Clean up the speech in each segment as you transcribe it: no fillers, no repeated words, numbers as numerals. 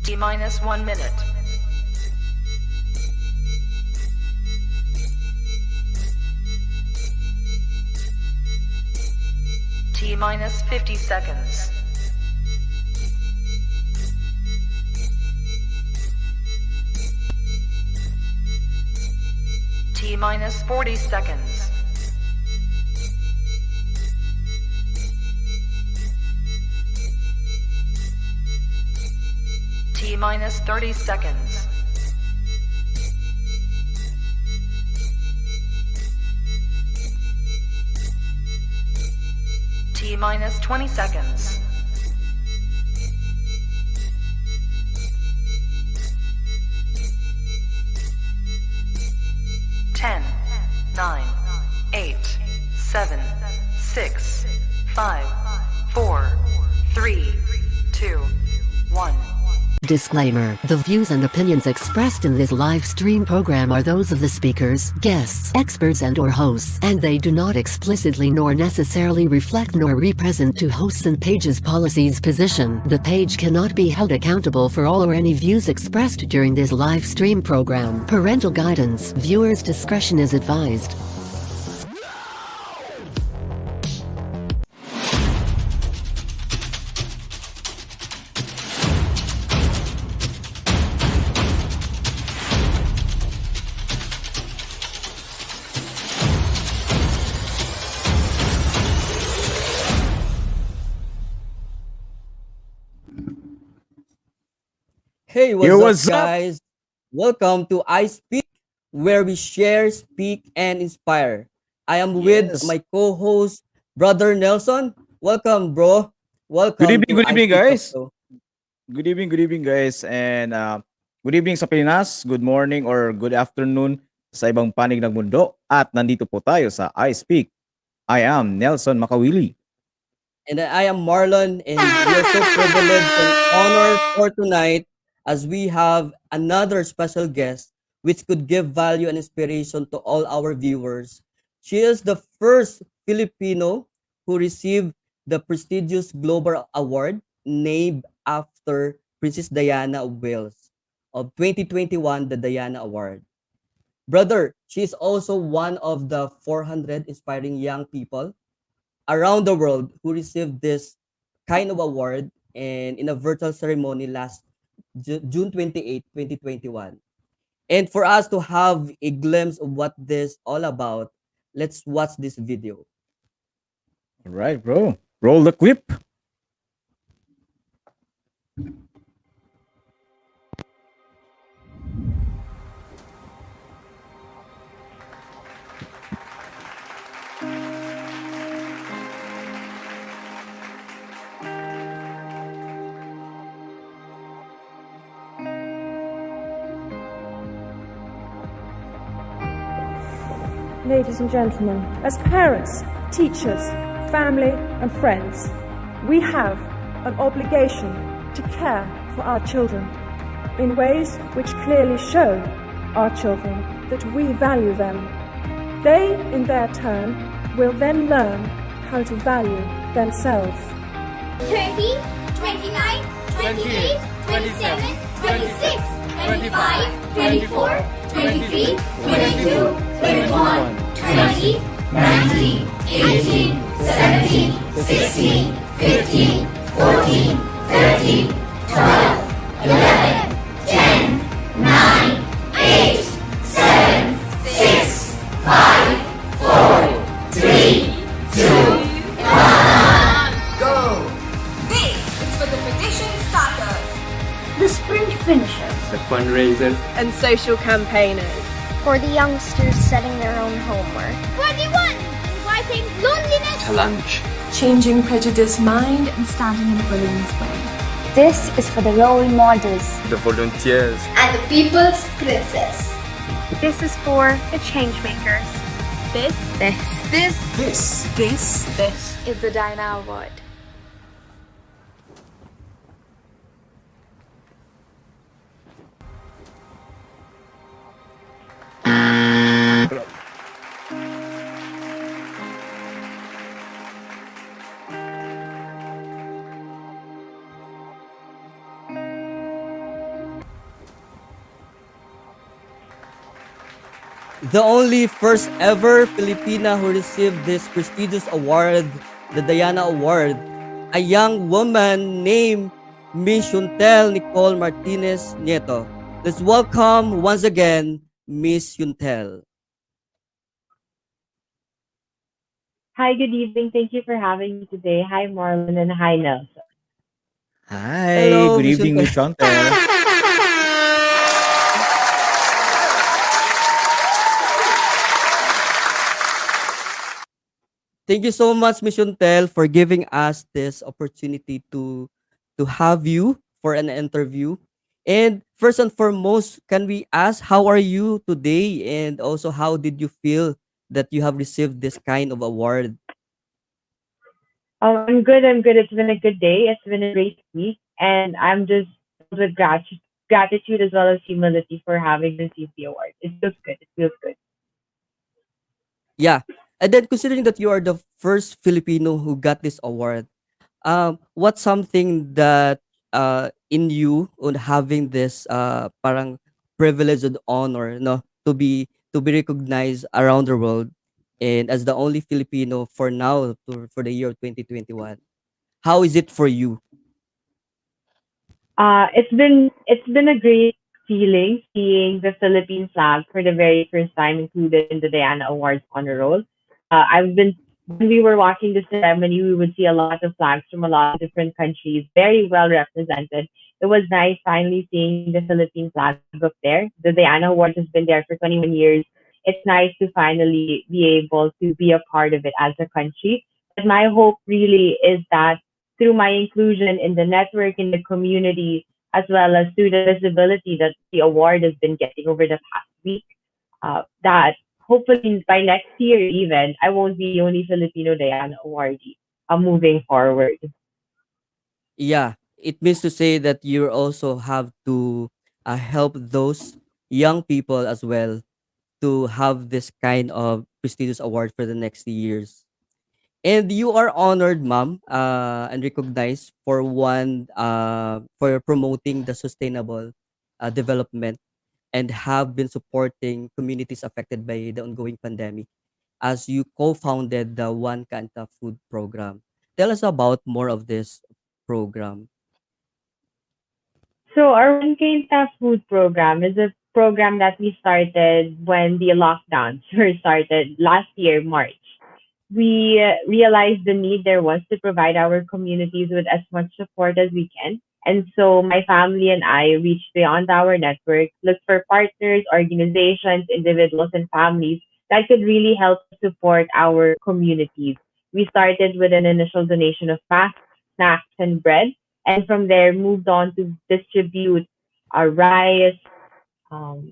T minus 1 minute. T minus 50 seconds. T minus 40 seconds. T minus 30 seconds. T minus 20 seconds. Ten, 9, 8, 7, 6, 5, 4, 3, 2, 1. Disclaimer: the views and opinions expressed in this live stream program are those of the speakers, guests, experts and/or hosts, and they do not explicitly nor necessarily reflect nor represent to hosts and page's policies position. The page cannot be held accountable for all or any views expressed during this live stream program. Parental guidance, viewers' discretion is advised. Hey, Yo, what's what's up, up? guys? Welcome to I Speak, where we share, speak, and inspire. I am with Yes. my co-host, Brother Nelson. Welcome, bro. Welcome to Good I evening, Speak Talk guys. Show. Good evening, guys. And good evening sa Pilipinas, good morning or good afternoon sa ibang panig ng mundo. At nandito po tayo sa I Speak. I am Nelson Makawili. And I am Marlon, and we are so privileged and honored for tonight as we have another special guest which could give value and inspiration to all our viewers. She is the first Filipino who received the prestigious Global Award named after Princess Diana of Wales of 2021, the Diana Award. Brother, she is also one of the 400 inspiring young people around the world who received this kind of award and in a virtual ceremony last June 28, 2021. And for us to have a glimpse of what this all about, let's watch this video. All right, bro. Roll the clip. Ladies and gentlemen, as parents, teachers, family and friends, we have an obligation to care for our children in ways which clearly show our children that we value them. They, in their turn, will then learn how to value themselves. 30, 29, 28, 27, 26, 25, 24, 23, 22, 21, 20, 19, 18, 17, 16, 15, 14, 13, 12, 11, 10, 9, 8, 7, 6, 5, 4, 3, 2, 1, go! This is for the petition starters, the sprint finishers, the fundraisers, and social campaigners. For the youngsters setting their own homework. For the one fighting loneliness, to lunch, changing prejudiced mind and standing in bullying's way. This is for the role models, the volunteers, and the people's princess. This is for the change makers. This This is the Diana Award. The only first ever Filipina who received this prestigious award, the Diana Award, a young woman named Miss Shawntel Nicole Martinez Nieto. Let's welcome once again Miss Shawntel. Hi, good evening. Thank you for having me today. Hi, Marlon, and hi, Nelson. Hi, Hello, good Miss evening, Shawntel. Miss Shawntel. Thank you so much, Miss Shawntel, for giving us this opportunity to have you for an interview. And first and foremost, can we ask how are you today, and also how did you feel that you have received this kind of award? I'm good. I'm good. It's been a good day. It's been a great week, and I'm just filled with gratitude as well as humility for having received the award. It feels good. It feels good. Yeah. And then considering that you are the first Filipino who got this award, what's something that in you on having this parang privilege and honor no to be recognized around the world and as the only Filipino for now for the year of 2021. How is it for you? It's been a great feeling seeing the Philippine flag for the very first time included in the Diana Awards honor roll. I've been When we were watching the ceremony, we would see a lot of flags from a lot of different countries, very well represented. It was nice finally seeing the Philippine flag up there. The Diana Awards has been there for 21 years. It's nice to finally be able to be a part of it as a country. But my hope really is that through my inclusion in the network, in the community, as well as through the visibility that the award has been getting over the past week, that hopefully by next year even, I won't be the only Filipino Diana awardee moving forward. Yeah, it means to say that you also have to help those young people as well to have this kind of prestigious award for the next years. And you are honored, ma'am, and recognized for for promoting the sustainable development and have been supporting communities affected by the ongoing pandemic as you co-founded the One Canta Food Program. Tell us about more of this program. So our One Cainta food program is a program that we started when the lockdowns were started last year, March. We realized the need there was to provide our communities with as much support as we can. And so my family and I reached beyond our network, looked for partners, organizations, individuals, and families that could really help support our communities. We started with an initial donation of masks, snacks, and bread, and from there moved on to distribute our rice,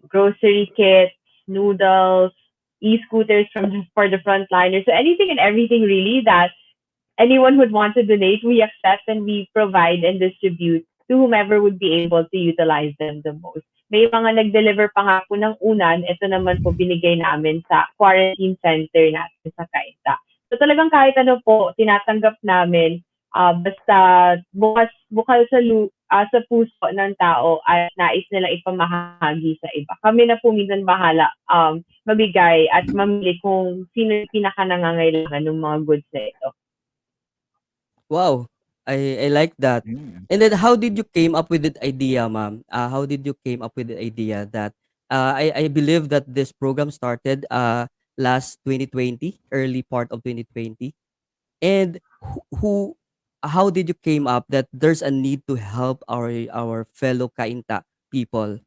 grocery kits, noodles, e-scooters for the frontliners. So anything and everything really that anyone would want to donate, we accept and we provide and distribute to whomever would be able to utilize them the most. May mga nag-deliver pa nga po ng unan, ito naman po binigay namin sa quarantine center natin sa Cainta. So talagang kahit ano po, tinatanggap namin, basta bukal sa puso ng tao at nais nila ipamahagi sa iba. Kami na po minsan bahala mabigay at mamili kung sino yung pinaka nangangailangan ng mga goods na ito. Wow, I like that. Mm. And then how did you came up with the idea, ma'am? How did you came up with the idea that I believe that this program started last 2020, early part of 2020. And who how did you came up that there's a need to help our fellow Kainta people?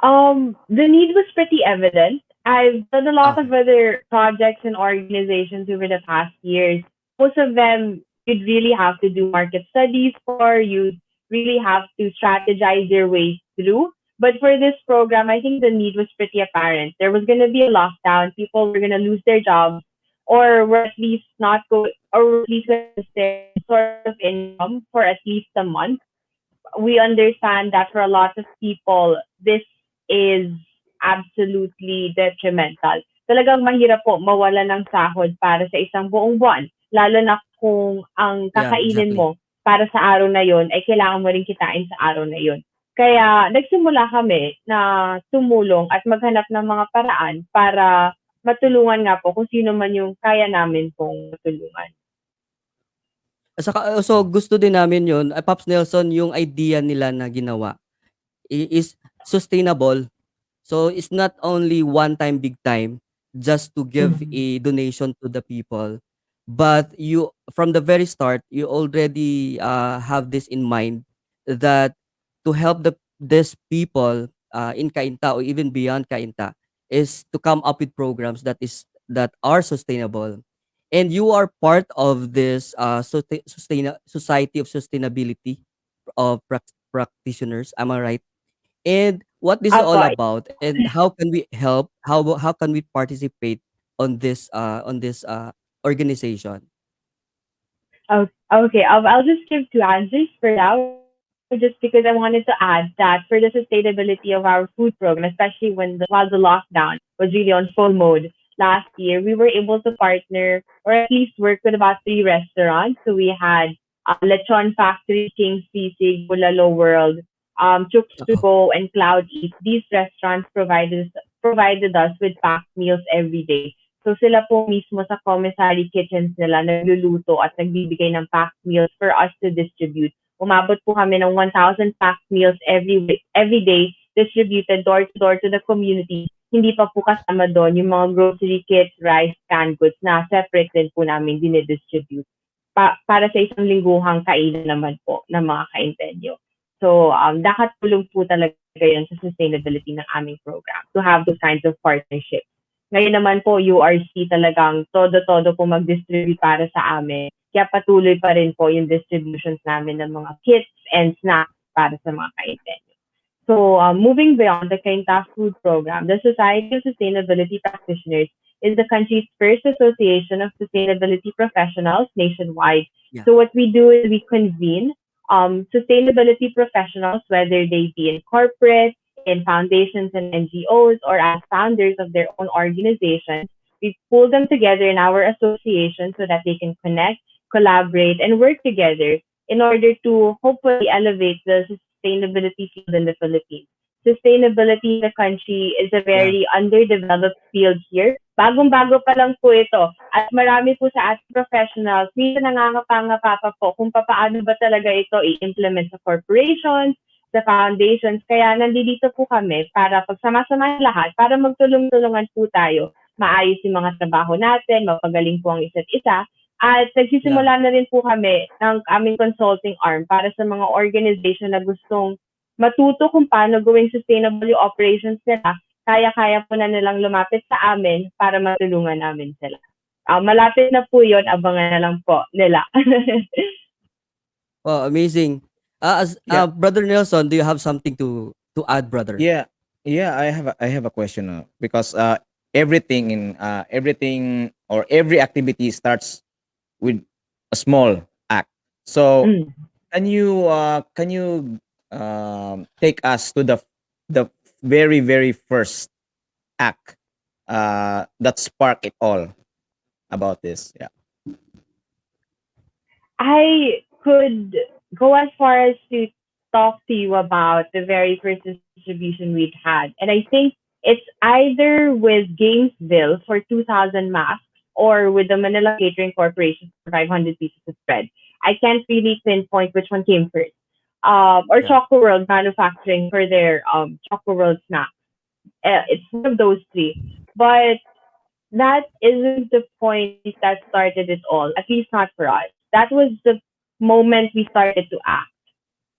The need was pretty evident. I've done a lot of Okay. other projects and organizations over the past years. Most of them you'd really have to do market studies for, you'd really have to strategize your way through. But for this program, I think the need was pretty apparent. There was going to be a lockdown, people were going to lose their jobs, or were at least not go, or were at least going to stay sort of income for at least a month. We understand that for a lot of people, this is absolutely detrimental. Talagang mahirap po mawala ng sahod para sa isang buong buwan. Lalo na kung ang Yeah, kakainin exactly. mo para sa araw na yon ay kailangan mo rin kitain sa araw na yon. Kaya nagsimula kami na tumulong at maghanap ng mga paraan para matulungan nga po kung sino man yung kaya namin pong matulungan. Saka so gusto din namin yun, Pops Nelson, yung idea nila na ginawa is sustainable. So it's not only one time, big time, just to give Mhm. a donation to the people, but you from the very start you already have this in mind that to help these people in Cainta or even beyond Cainta is to come up with programs that are sustainable, and you are part of this society of sustainability of practitioners. Am I right? And what this is all Opo. about, and how can we help? How can we participate on this organization? Oh, okay. I'll just give two answers for now, just because I wanted to add that for the sustainability of our food program, especially while the lockdown was really on full mode last year, we were able to partner or at least work with about 3 restaurants. So we had Lechon Factory, King's Sisig, Bulalo World, Chooks to Oo. Go, and Cloud Eat. These restaurants provided us with packed meals every day. So sila po mismo sa commissary kitchens nila nagluluto at nagbibigay ng packed meals for us to distribute. Umabot po kami ng 1,000 packed meals every day, distributed door to door to the community. Hindi pa po kasama doon yung mga grocery kits, rice, canned goods na separate din po namin dinidistribute. Para sa isang lingguhang kainan naman po ng mga kaintenyo. So, nakatulong po talaga yun sa sustainability ng aming program to have those kinds of partnerships. Ngayon naman po, URC talagang todo-todo po mag-distribute para sa amin. Kaya patuloy pa rin po yung distributions namin ng mga kits and snacks para sa mga kaintenyo. So, moving beyond the Cainta Food Program, the Society of Sustainability Practitioners is the country's first association of sustainability professionals nationwide. Yeah. So what we do is we convene sustainability professionals, whether they be in corporate, in foundations and NGOs, or as founders of their own organizations. We pull them together in our association so that they can connect, collaborate, and work together in order to hopefully elevate the sustainability field in the Philippines. Sustainability in the country is a Yeah. very underdeveloped field here. Bagong-bago pa lang po ito. At marami po sa ating professionals, minsan nangangapa-ngapa pa po kung paano ba talaga ito i-implement sa corporations, sa foundations. Kaya nandito po kami para pagsama-sama lahat, para magtulong-tulungan po tayo. Maayos yung mga trabaho natin, mapagaling po ang isa't isa. At nagsisimula na rin po kami ng aming consulting arm para sa mga organization na gustong matuto kung paano gawing sustainable yung operations nila. Kaya-kaya po na nilang lumapit sa amin para matulungan namin sila. Malapit na po yun, abangan na lang po nila. Oh, amazing. Brother Nelson, do you have something to add, brother? Yeah, I have a question because everything or every activity starts with a small act. So can you take us to the very first act that sparked it all about this? Yeah. I could go as far as to talk to you about the very first distribution we'd had. And I think it's either with Gainesville for 2,000 masks or with the Manila Catering Corporation for 500 pieces of bread. I can't really pinpoint which one came first. Or Choco World Manufacturing for their Choco World snacks. It's one of those three. But that isn't the point that started it all, at least not for us. That was the moment we started to act.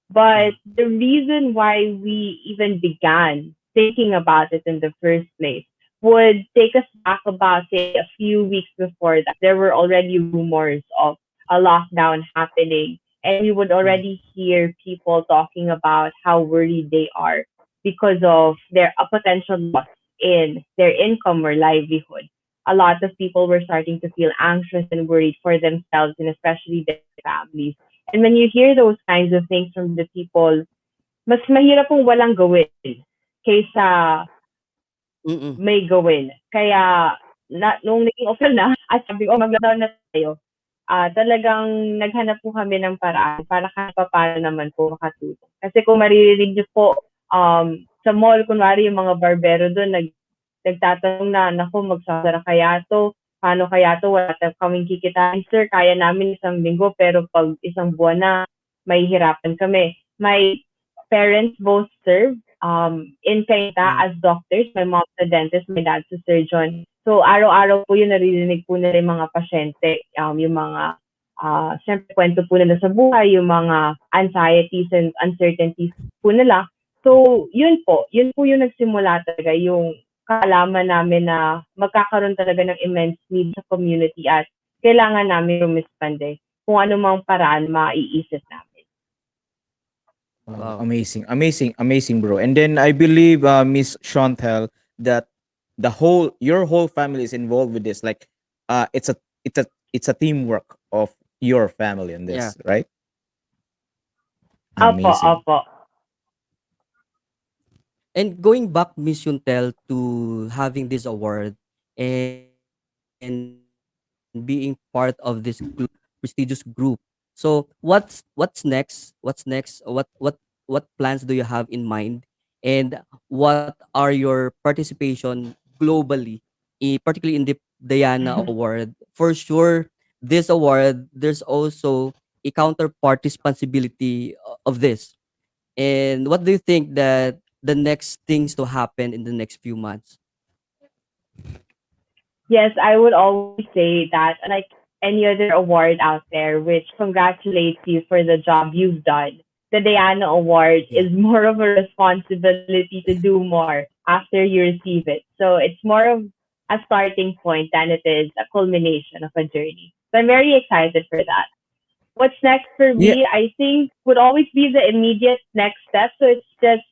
But the reason why we even began thinking about it in the first place would take us back about, say, a few weeks before that. There were already rumors of a lockdown happening, and we would already hear people talking about how worried they are because of their a potential loss in their income or livelihood. A lot of people were starting to feel anxious and worried for themselves and especially their families. And when you hear those kinds of things from the people, mas mahirap pong walang gawin kaysa may gawin. Kaya nung naging official na at sabi ko mag-lockdown na tayo, talagang naghanap po kami ng paraan para kahit papaano naman po makatulong. Kasi kung maririnig niyo po, sa mall, kunwari yung mga barbero doon, nagtatanong na, naku, magsasara kaya to, paano kaya to, wala kaming kikitain, sir, kaya namin isang linggo, pero pag isang buwan na, may hirapan kami. My parents both serve in Cainta as doctors. My mom's a dentist, my dad's a surgeon. So, araw-araw po yun, naririnig po nila yung mga pasyente, yung mga, siyempre, kwento po nila sa buhay, yung mga anxieties and uncertainties po nila. So, yun po yung nagsimula talaga, yung kaalaman namin na magkakaroon talaga ng immense need sa community at kailangan namin rumispande kung ano mang paraan maiisip namin. Wow, Wow. amazing, bro. And then I believe, Miss Shawntel, that your whole family is involved with this. Like, it's a teamwork of your family in Yeah. this, right? Opo, Amazing. opo. And going back, Miss Yuntel, to having this award and being part of this prestigious group. So what's next? What's next? What plans do you have in mind? And what are your participation globally, particularly in the Diana Award? For sure, this award, there's also a counterpart responsibility of this. And what do you think that the next things to happen in the next few months? Yes, I would always say that, like any other award out there, which congratulates you for the job you've done. The Diana Award Yeah. is more of a responsibility to do more after you receive it. So it's more of a starting point than it is a culmination of a journey. So I'm very excited for that. What's next for Yeah. me, I think, would always be the immediate next step. So it's just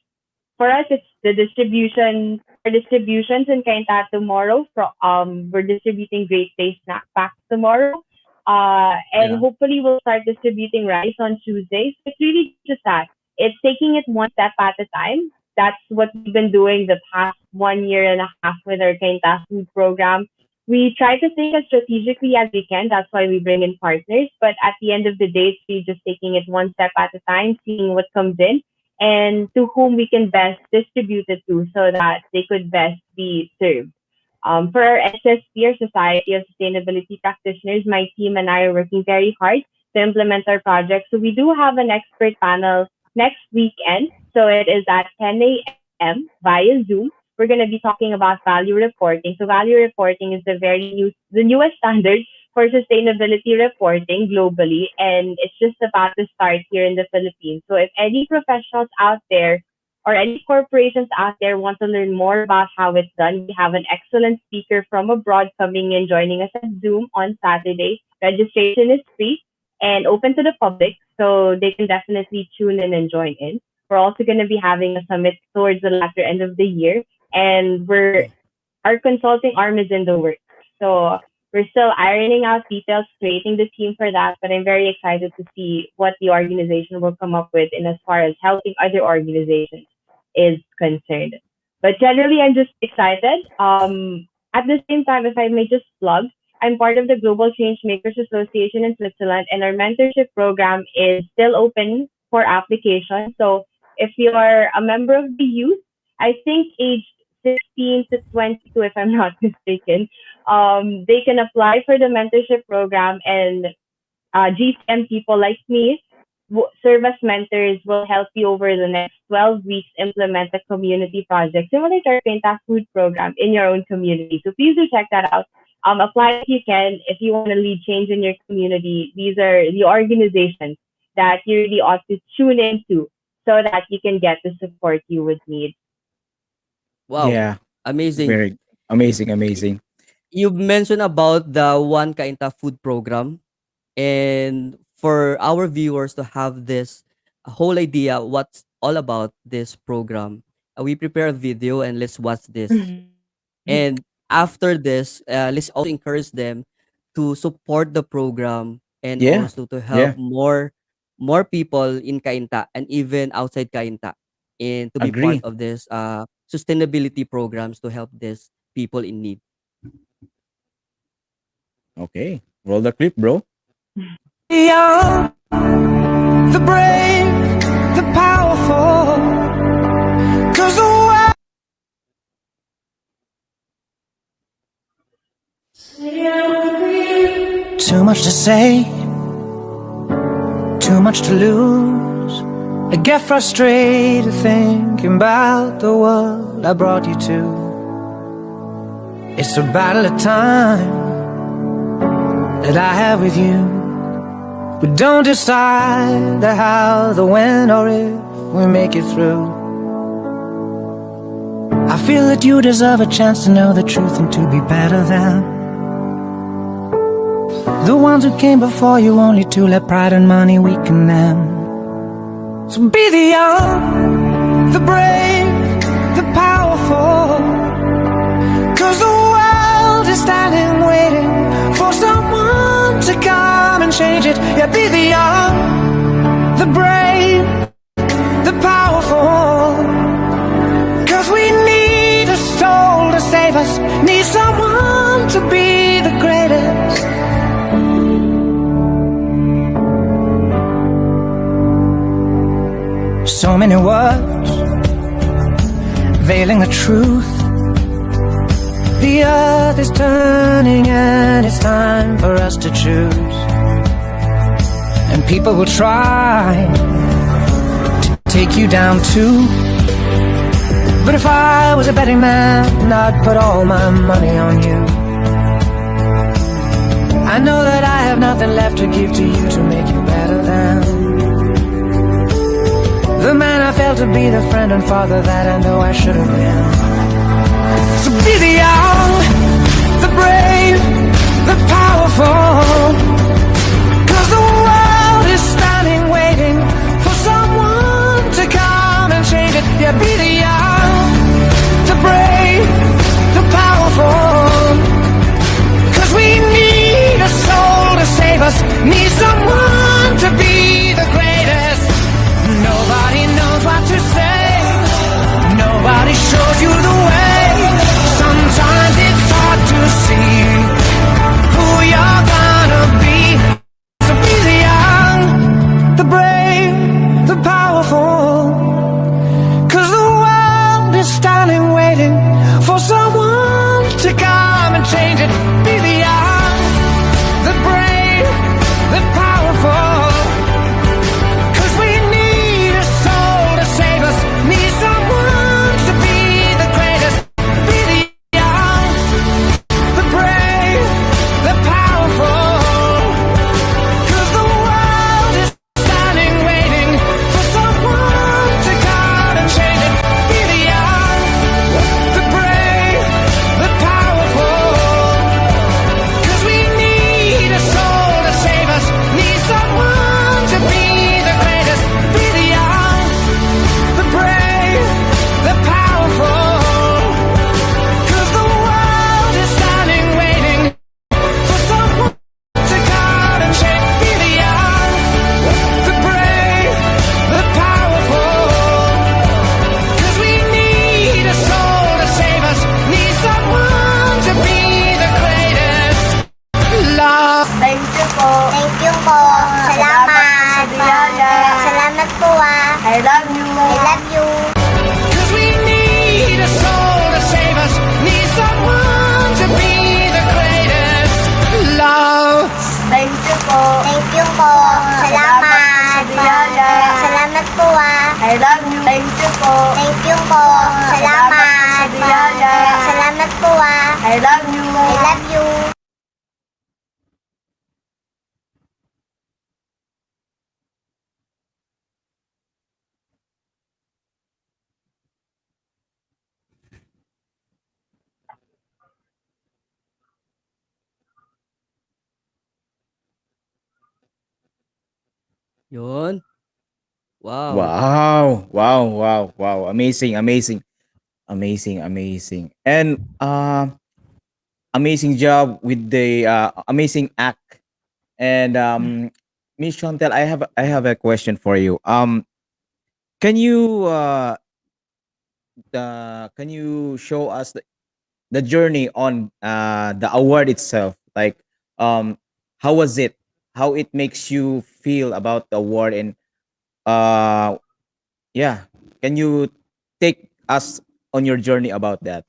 for us, it's the distribution. Our distributions in Cainta tomorrow. We're distributing Great Day snack packs tomorrow. And Yeah. hopefully we'll start distributing rice on Tuesday. So it's really just that. It's taking it one step at a time. That's what we've been doing the past 1 year and a half with our Cainta food program. We try to think as strategically as we can. That's why we bring in partners. But at the end of the day, it's really just taking it one step at a time, seeing what comes in and to whom we can best distribute it to so that they could best be served. For our SSP, or Society of Sustainability Practitioners, my team and I are working very hard to implement our project. So we do have an expert panel next weekend. So it is at 10 a.m. via Zoom. We're going to be talking about value reporting. So value reporting is the newest standard for sustainability reporting globally, and it's just about to start here in the Philippines. So if any professionals out there or any corporations out there want to learn more about how it's done, we have an excellent speaker from abroad coming in, joining us at Zoom on Saturday. Registration is free and open to the public, so they can definitely tune in and join in. We're also going to be having a summit towards the latter end of the year, and our consulting arm is in the works. So we're still ironing out details, creating the team for that, but I'm very excited to see what the organization will come up with in as far as helping other organizations is concerned. But generally, I'm just excited. At the same time, if I may just plug, I'm part of the Global Change Makers Association in Switzerland, and our mentorship program is still open for application. So if you are a member of the youth, I think aged 16 to 22, if I'm not mistaken, they can apply for the mentorship program, and GCM people like me serve as mentors, will help you over the next 12 weeks implement a community project similar to our Cainta food program in your own community. So please do check that out. Apply if you can. If you want to lead change in your community, these are the organizations that you really ought to tune into so that you can get the support you would need. Wow. Yeah. Amazing. Very amazing. You mentioned about the One Kainta food program, and for our viewers to have this whole idea what's all about this program, we prepare a video and let's watch this. And after this, let's also encourage them to support the program and Yeah. also to help Yeah. more people in Cainta and even outside Cainta and to be part Agree. of this sustainability programs to help these people in need. Okay. Roll the clip, bro. Young, the brave, the powerful, 'cause the world. Too much to say, too much to lose. I get frustrated thinking about the world I brought you to. It's a battle of time that I have with you. We don't decide the how, the when, or if we make it through. I feel that you deserve a chance to know the truth and to be better than the ones who came before you, only to let pride and money weaken them. So be the young, the brave, the powerful, 'cause the world is standing waiting for someone to come and change it. Yeah, be the young, the brave, the powerful, 'cause we need a soul to save us, need someone to be the greatest. So many words veiling the truth. The earth is turning and it's time for us to choose. And people will try to take you down too. But if I was a betting man, I'd put all my money on you. I know that I have nothing left to give to you to make you better than the man I felt to be, the friend and father that I know I should have been. So be the young, the brave, the powerful, 'cause the world is standing waiting for someone to come and change it. Yeah, be the young, the brave, the powerful, 'cause we need a soul to save us, need someone to be the greatest. Nobody knows what to say, nobody shows you the way. Sometimes it's hard to see who you're gonna be. So be the young, the brave, the powerful, 'cause the world is standing waiting for someone to come and change it. Be the young, the brave, the powerful, 'cause we need a soul to save us, need someone to be the greatest. Be the young, the brave, the powerful, 'cause the world is standing waiting for someone to come and change it. Be the young, the brave, the powerful, 'cause we need a soul to save us, need someone to be the greatest. Be the young, the brave, the powerful, 'cause the world is standing waiting for someone to come and change. Be the young, the brave, the powerful, 'cause we need a soul to save us, need someone to be the greatest. Love. Thank you po. Thank you po. Salamat. Salamat po I love you. I love you. 'Cause we need a soul to save us, need someone to be the greatest. Love. Thank you po. Thank you po. Salamat. Salamat po I love you. Thank you po. Thank you po. Salamat. Salamat po I love you. I love you. Yun. Wow. Wow. Wow, wow, wow. Amazing, amazing. Amazing, amazing. And amazing job with the amazing act. And Miss Chantel, I have a question for you. Can you can you show us the journey on the award itself? Like, how was it? how it makes you feel about the award, and uh yeah, can you take us on your journey about that?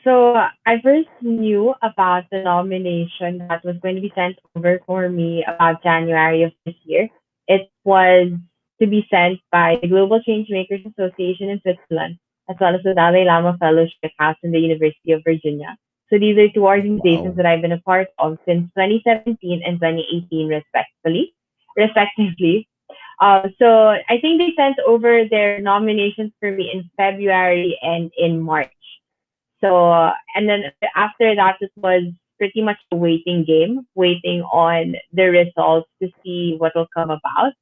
So I first knew about the nomination that was going to be sent over for me about January of this year. It was to be sent by the Global Changemakers Association in Switzerland, as well as the Dalai Lama Fellowship House in the University of Virginia. So these are two organizations Wow. that I've been a part of since 2017 and 2018, respectively. So I think they sent over their nominations for me in February and in March. So, and then after that, it was pretty much a waiting game, waiting on the results to see what will come about.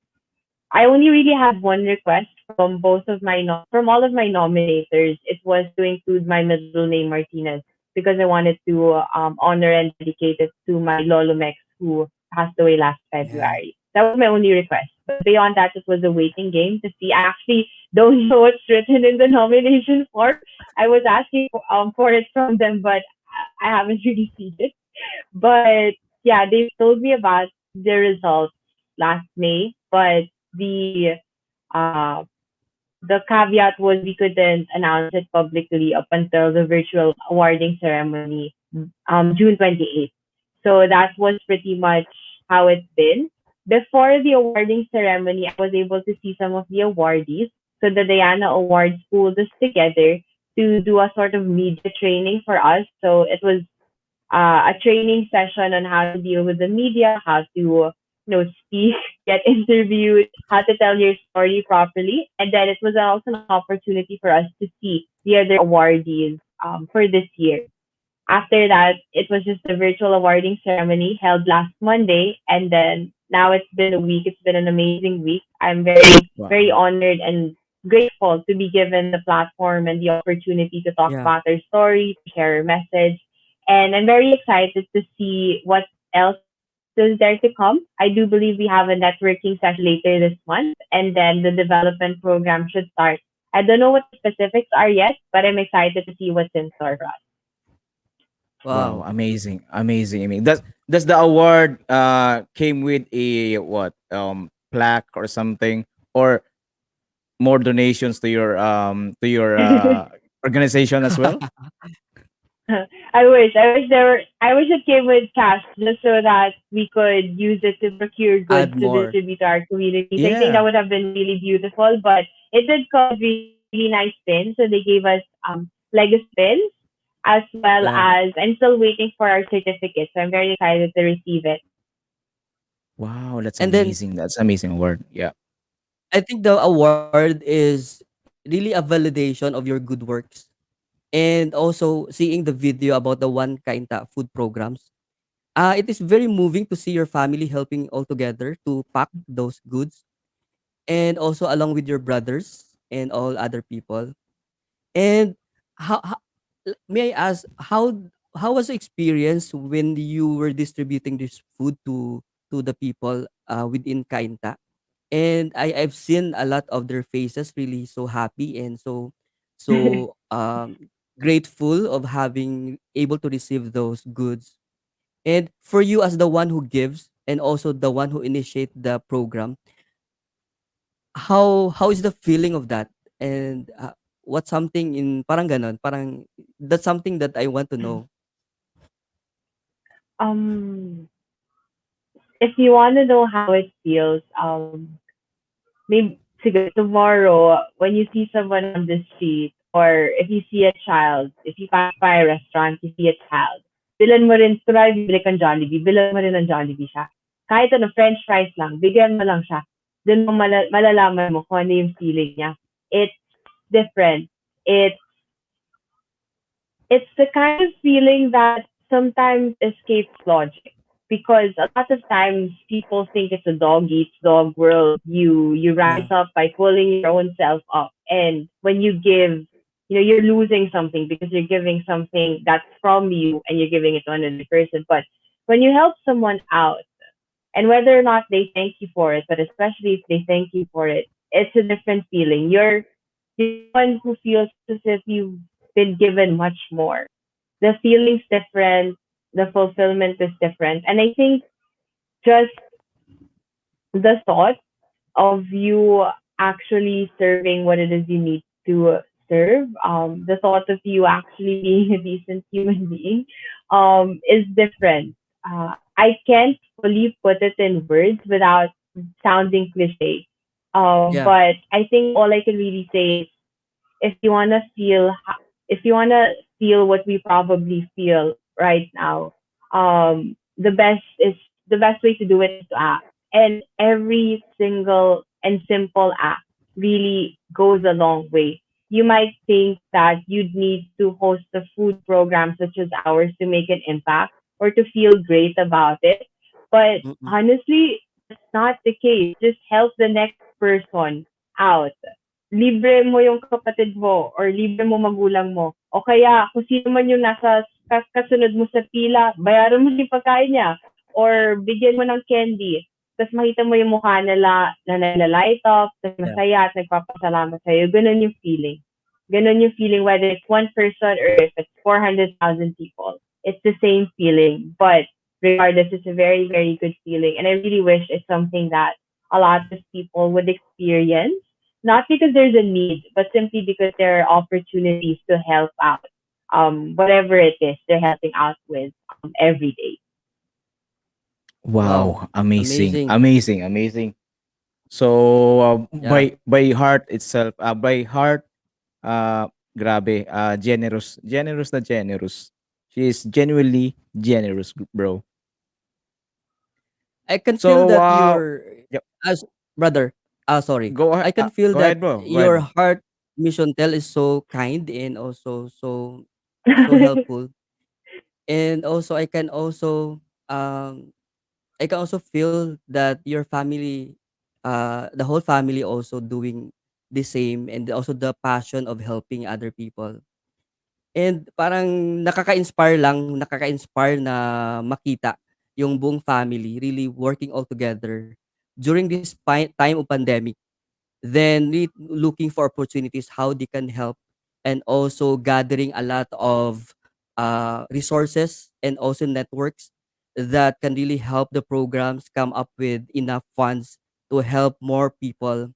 I only really had one request from from all of my nominators. It was to include my middle name Martinez because I wanted to honor and dedicate it to my Lolo Mex who passed away last Yeah. February. That was my only request. But beyond that, it was a waiting game to see. I actually don't know what's written in the nomination form. I was asking for it from them, but I haven't really seen it. But yeah, they told me about the results last May, but the uh, the caveat was we couldn't announce it publicly up until the virtual awarding ceremony, June 28th. So that was pretty much how it's been. Before the awarding ceremony, I was able to see some of the awardees. So the Diana Awards pulled us together to do a sort of media training for us. So it was a training session on how to deal with the media, how to speak, get interviewed, how to tell your story properly, and then it was also an opportunity for us to see the other awardees for this year. After that, it was just a virtual awarding ceremony held last Monday, and then now it's been a week. It's been an amazing week. I'm very Wow. honored and grateful to be given the platform and the opportunity to talk Yeah. about our story, to share our message, and I'm very excited to see what else is there to come. I do believe we have a networking session later this month, and then the development program should start. I don't know what the specifics are yet, but I'm excited to see what's in store for us. Wow, Wow. amazing, amazing. I mean, does the award came with a what plaque or something, or more donations to your organization as well? I wish it came with cash just so that we could use it to procure goods Add to more. distribute to our communities. I think that Yeah, would have been really beautiful, but it did come with really nice pins. So they gave us legacy pins as well Yeah. as I'm still waiting for our certificate. So I'm very excited to receive it. wow, that's And then amazing. That's amazing award. Yeah. I think the award is really a validation of your good works. And also seeing the video about the one Cainta food programs. It is very moving to see your family helping all together to pack those goods, and also along with your brothers and all other people. And how may I ask how was the experience when you were distributing this food to the people within Kainta? And I've seen a lot of their faces really so happy and so grateful of having able to receive those goods. And for you as the one who gives and also the one who initiate the program, how is the feeling of that? And what's something in parang ganon, parang that's something that I want to know. um, if you want to know how it feels, maybe siguro tomorrow when you see someone on the street or if you see a child, if you pass by a restaurant, you see a child, bilan mo rin, kunwari bibili kang Jollibee, bilan mo rin ng Jollibee siya. Kahit ano, french fries lang, bigyan mo lang siya. Doon mo malalaman mo kung ano yung feeling niya. It's different. It's it's the kind of feeling that sometimes escapes logic because a lot of times people think it's a dog eats dog world. You rise Yeah. up by pulling your own self up, and when you give, you're losing something because you're giving something that's from you and you're giving it to another person. But when you help someone out, and whether or not they thank you for it, but especially if they thank you for it, it's a different feeling. You're the one who feels as if you've been given much more. The feeling's different. the fulfillment is different. And I think just the thought of you actually serving what it is you need to serve, the thought of you actually being a decent human being, is different. I can't fully put it in words without sounding cliche. Yeah. But I think all I can really say is if you wanna feel if you wanna feel what we probably feel right now, the best way to do it is to act. And every single and simple act really goes a long way. You might think that you'd need to host a food program such as ours to make an impact or to feel great about it. But Mm-mm. honestly, that's not the case. Just help the next person out. Libre mo yung kapatid mo or libre mo magulang mo. O kaya kung sino man yung nasa kasunod mo sa pila, bayaran mo yung pagkain niya or bigyan mo ng candy. Tapos makita mo yung mukha nila na nalalight up, tapos Yeah. masaya at nagpapasalamat sa'yo. Ganun yung feeling. Ganun yung feeling whether it's one person or if it's 400,000 people. It's the same feeling. But regardless, it's a very, very good feeling. And I really wish it's something that a lot of people would experience, not because there's a need, but simply because there are opportunities to help out, whatever it is they're helping out with every day. Wow. Wow, amazing, Amazing. amazing, amazing. So Yeah. by heart itself, by heart, grabe, generous, generous na generous. She is genuinely generous, bro. I can feel So that your yep, as brother. Sorry. go ahead, I can feel go that ahead, bro. Go ahead, your bro. heart, mission tell, is so kind and also so helpful. And also I can also feel that your family, the whole family also doing the same, and also the passion of helping other people. And parang nakaka-inspire na makita yung buong family really working all together during this time of pandemic. Then looking for opportunities how they can help, and also gathering a lot of resources and also networks that can really help the programs come up with enough funds to help more people.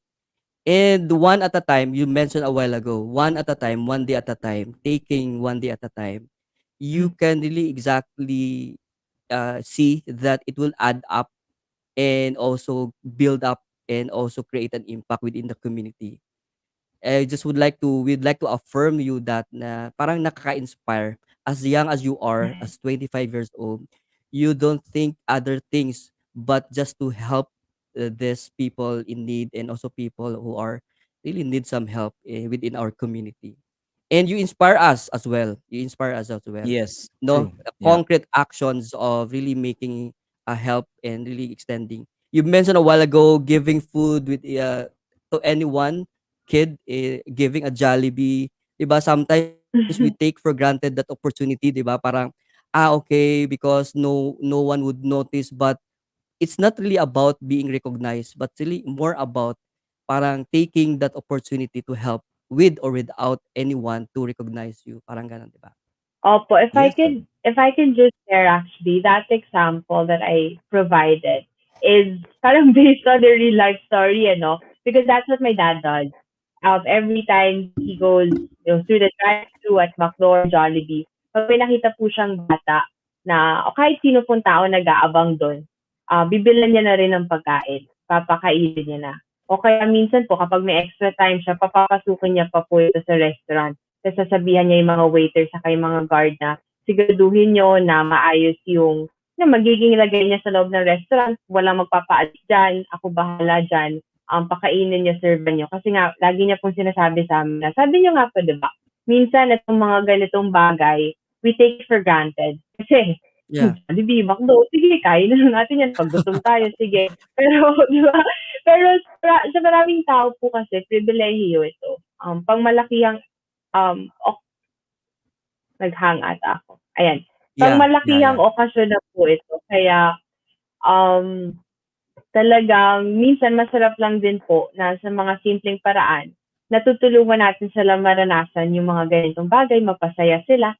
And one at a time, you mentioned a while ago, one at a time, one day at a time, taking one day at a time, you can really exactly see that it will add up and also build up and also create an impact within the community. I just we'd like to affirm you that na parang nakaka-inspire as young as you are, as 25 years old, you don't think other things but just to help these people in need and also people who are really need some help within our community. And you inspire us as well. You inspire us as well. Yes, No, true. Yeah. concrete actions of really making a help and really extending. You mentioned a while ago giving food with to anyone kid, giving a Jollibee, 'di ba? Sometimes we take for granted that opportunity, 'di ba? Parang, okay, because no one would notice, but it's not really about being recognized, but really more about parang taking that opportunity to help with or without anyone to recognize you. Parang gano'n, 'di ba? Opo, Yes, sir. if I can just share actually, that example that I provided is parang based on a real life story, because that's what my dad does. Every time he goes, through the drive-thru at McDo or Jollibee, pag may nakita po siyang bata na o kahit sino pong tao nag-aabang doon, bibilan niya na rin ng pagkain, papakainin niya na. O kaya minsan po kapag may extra time siya, papapasukin niya pa po ito sa restaurant. Tapos sasabihan niya yung mga waiter sa yung mga guard na siguraduhin niyo na maayos yung na magiging lagay niya sa loob ng restaurant, walang magpapaalis dyan, ako bahala dyan, pakainin niyo, serve niyo. Kasi nga, lagi niya pong sinasabi sa amin na, sabi niyo nga po, di ba? Minsan, itong mga ganitong bagay, we take for granted. Kasi, Yeah. Jollibee, McDo, sige, kain na lang natin yan. Pag gutom tayo, sige. Pero, di ba? Pero sa maraming tao po kasi, pribilehiyo ito. Pang malakihang, naghang ata ako. Ayan. Pang Yeah, yeah, malakihang yeah. okasyon na po ito. Kaya, um, talagang minsan masarap lang din po na sa mga simpleng paraan, natutulungan natin sila maranasan yung mga ganitong bagay, mapasaya sila,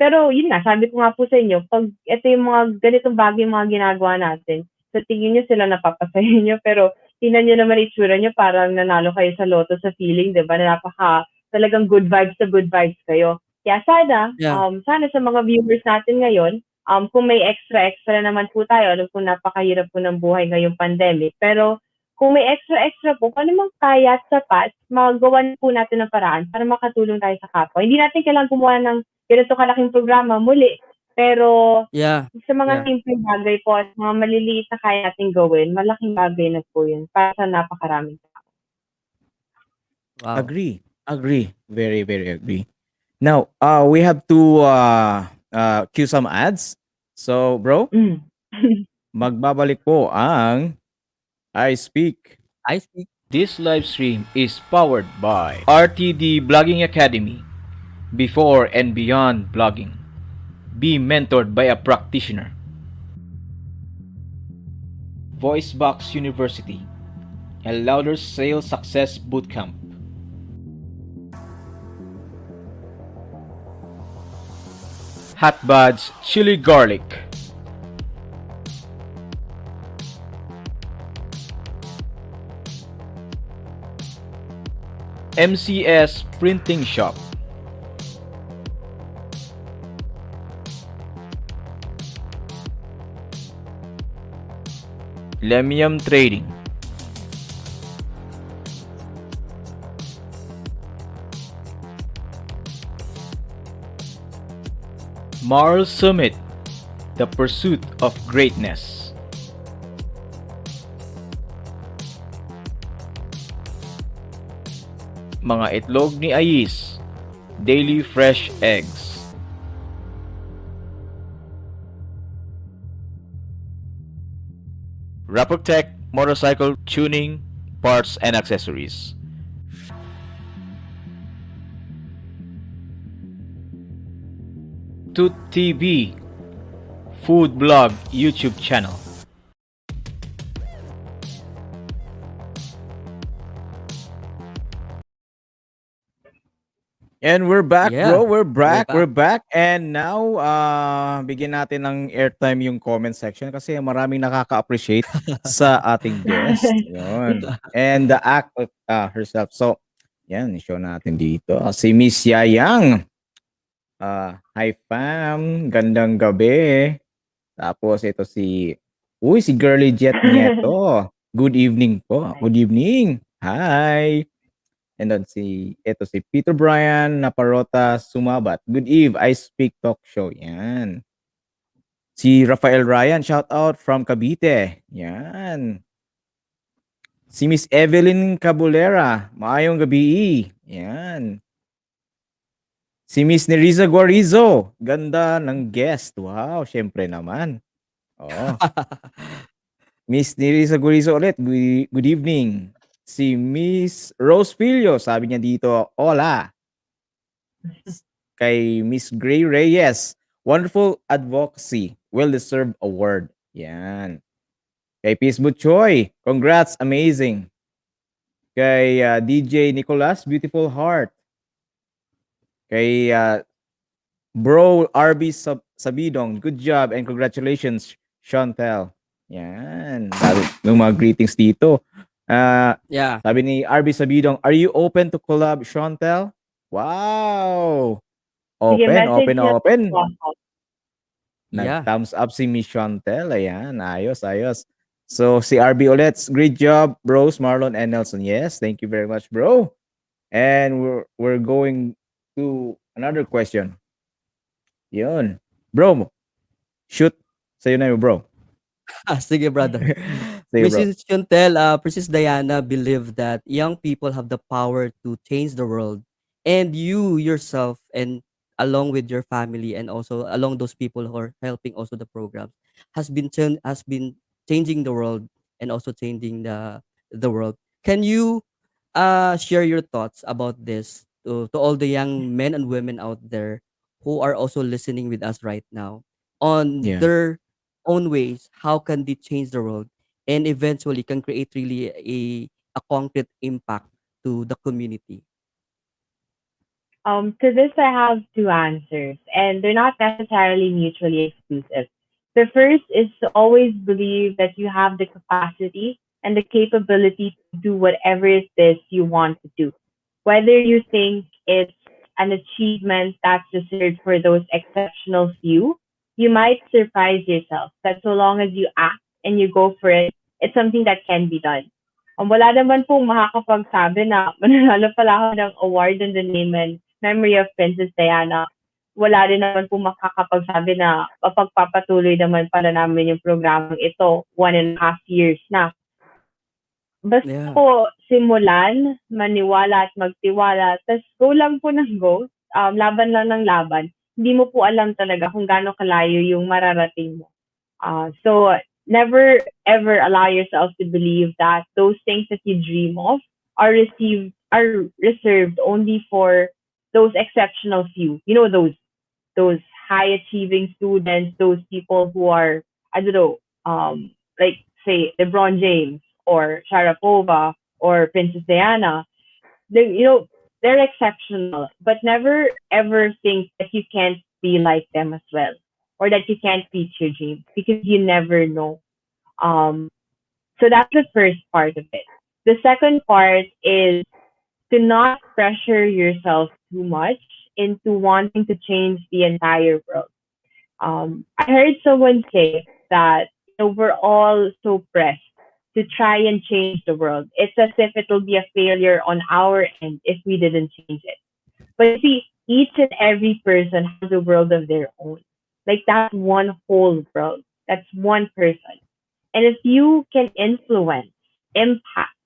Pero yun nga, sabi ko nga po sa inyo, 'pag ito yung mga ganitong bagay yung mga ginagawa natin, sa tingin niyo sila napapasaya niyo, pero tingnan niyo naman itsura niyo parang nanalo kayo sa lotto sa feeling, 'di ba, na talagang good vibes kayo. Kaya sana, Yeah. sana sa mga viewers natin ngayon, kung may extra naman po tayo, alam ko napakahirap po ng buhay ngayong pandemic, pero kung may extra po, kung ano mang kaya at sapat, magawan po natin ng paraan para makatulong tayo sa kapwa. Hindi natin kailangang gumawa ng ganito kalaking programa muli, pero Yeah. sa mga Yeah. simpleng bagay po at mga maliliit na kaya nating gawin, malaking bagay na po yun para sa napakaraming tao. Wow. Agree. Very, very agree. Now, we have to cue some ads. So, bro, Mm. magbabalik po ang I Speak. I speak. This live stream is powered by RTD Blogging Academy. Before and beyond blogging. Be mentored by a practitioner. VoiceBox University. A louder sales success bootcamp. Hot Buds Chili Garlic. MCS Printing Shop. Lemium Trading. Mars Summit. The Pursuit of Greatness. Mga itlog ni Ais. Daily Fresh Eggs. Rapotech Motorcycle Tuning, Parts and Accessories. Toot TV Food Blog YouTube channel. And we're back, Yeah. bro. We're We're back. We're back. back. And now, bigyan natin ng airtime yung comment section kasi maraming nakaka-appreciate sa ating guest. Yun. And the act of herself. So, yan, show natin dito. Si Miss Yayang. Hi, fam. Gandang gabi. Tapos, ito si Girly Jet Nieto. Good evening po. Good evening. Hi. And then ito si Peter Brian Naparota Sumabat. Good eve, I Speak Talkshow. Yan. Si Rafael Ryan, shout out from Cavite. Yan. Si Miss Evelyn Cabulera, maayong gabi. Yan. Si Miss Neriza Guarizo, ganda ng guest. Wow, syempre naman. Oh. Miss Neriza Guarizo ulit, good evening. Si Miss Rose Filio, sabi niya dito, hola. Kay Miss Gray Reyes, wonderful advocacy, well-deserved award. Yan. Kay Peace Butchoy, congrats, amazing. Kay DJ Nicolas, beautiful heart. Kay Bro RB Sabidong, good job and congratulations, Shawntel. Yan. May mga greetings dito. Yeah. Sabi ni RB Sabidong, are you open to collab, Shawntel? Wow! Sige, message niyo Open. po ako. Yeah. Nag-thumbs up si Miss Shawntel. Ayan, ayos. So, si RB ulit, great job, bros, Marlon and Nelson. Yes, thank you very much, bro. And we're going to another question. Yun. Bro, shoot. Sa'yo na yun, bro. Sige, brother. Sige, bro. Mrs. Chuntel, Princess Diana believed that young people have the power to change the world, and you yourself, and along with your family, and also along those people who are helping also the program, has been changing the world and also changing the world. Can you share your thoughts about this to all the young men and women out there who are also listening with us right now on Yeah. their own ways? How can they change the world and eventually can create really a concrete impact to the community? To this, I have two answers, and they're not necessarily mutually exclusive. The first is to always believe that you have the capacity and the capability to do whatever it is you want to do. Whether you think it's an achievement that's reserved for those exceptional few, you might surprise yourself that so long as you act and you go for it, it's something that can be done. Wala naman pong makakapagsabi na mananalo pala ako ng award in the name and memory of Princess Diana. Wala rin naman po makakapagsabi na mapagpapatuloy naman pala namin yung programang ito 1.5 years na. Basta Yeah. po simulan, maniwala at magtiwala, tas go lang po ng go, laban lang ng laban. Hindi mo po alam talaga kung gaano kalayo yung mararating mo. So never ever allow yourself to believe that those things that you dream of are reserved only for those exceptional few. You know those high achieving students, those people who are I don't know, like say LeBron James or Sharapova or Princess Diana. They're exceptional, but never ever think that you can't be like them as well, or that you can't reach your dreams because you never know. Um, so that's the first part of it. The second part is to not pressure yourself too much into wanting to change the entire world. I heard someone say that we're all so pressed to try and change the world. It's as if it'll be a failure on our end if we didn't change it. But you see, each and every person has a world of their own. Like that's one whole world. That's one person. And if you can influence, impact,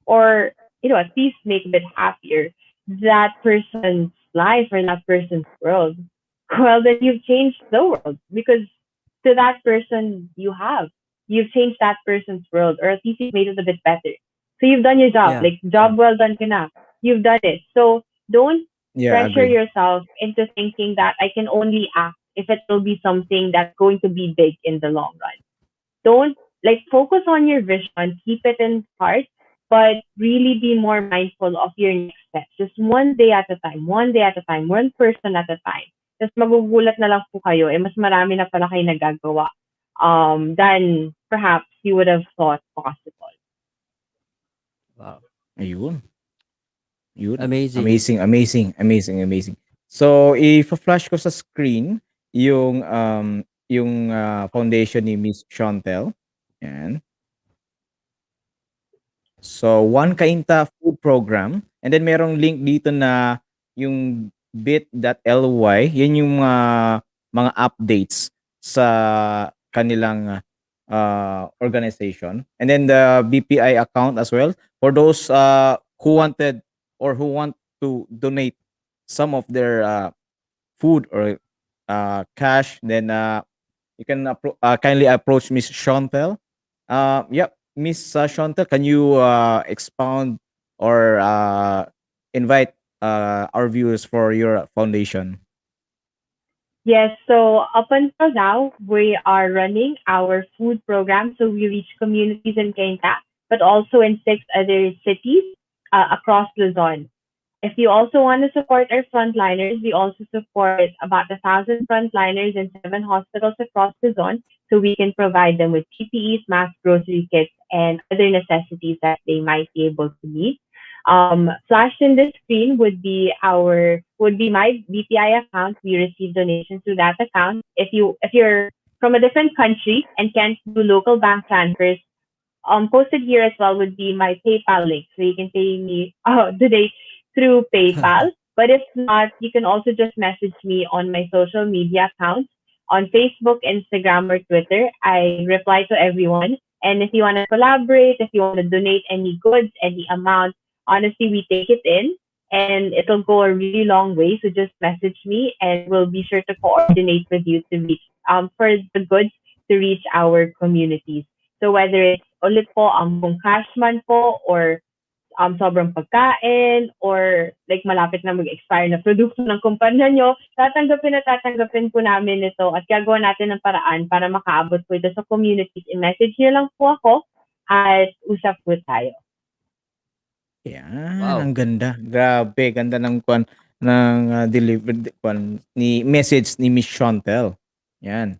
or at least make a bit happier that person's life or that person's world, well then you've changed the world because to that person you've changed that person's world, or at least you've made it a bit better. So you've done your job, Yeah. like job well done ka na. You've done it. So don't Yeah, pressure agree. yourself into thinking that I can only act if it will be something that's going to be big in the long run. Don't focus on your vision, keep it in heart, but really be more mindful of your next steps. Just one day at a time, one day at a time, one person at a time. Tapos magugulat na lang po kayo, mas marami na pala kayo nagagawa than perhaps you would have thought possible. Wow. Ayun. Yun. Amazing. Amazing, amazing, amazing, amazing. So, i-flash ko sa screen yung foundation ni Miss Shawntel. Yan. So, One Cainta Food Program. And then, merong link dito na yung bit.ly. Yan yung mga updates sa kanilang organization. And then, the BPI account as well. For those who wanted or who want to donate some of their food or cash, then you can kindly approach Miss Shawntel. Yep, Miss Shawntel, can you expound or invite our viewers for your foundation? Yes, so up until now, we are running our food program. So we reach communities in Cainta, but also in 6 other cities across Luzon. If you also want to support our frontliners, we also support about 1,000 frontliners in 7 hospitals across Luzon, so we can provide them with PPEs, mask, grocery kits, and other necessities that they might be able to need. Flashed in this screen would be my BPI account. We receive donations through that account. If you're from a different country and can't do local bank transfers, posted here as well would be my PayPal link, so you can pay me today through PayPal. But if not, you can also just message me on my social media accounts on Facebook, Instagram, or Twitter. I reply to everyone. And if you want to collaborate, if you want to donate any goods, any amount, honestly, we take it in and it'll go a really long way. So just message me and we'll be sure to coordinate with you to reach for the goods to reach our communities. So whether it's ulit po kung cash man po or sobrang pagkain or like malapit na mag-expire na produkto ng kumpanya nyo, tatanggapin po namin ito at gagawa natin ng paraan para makaabot po ito sa communities. I-message nyo lang po ako at usap po tayo. Yan, Wow. ang ganda. Grabe, ganda ng kwan ng delivered ni message ni Miss Shawntel. Yan.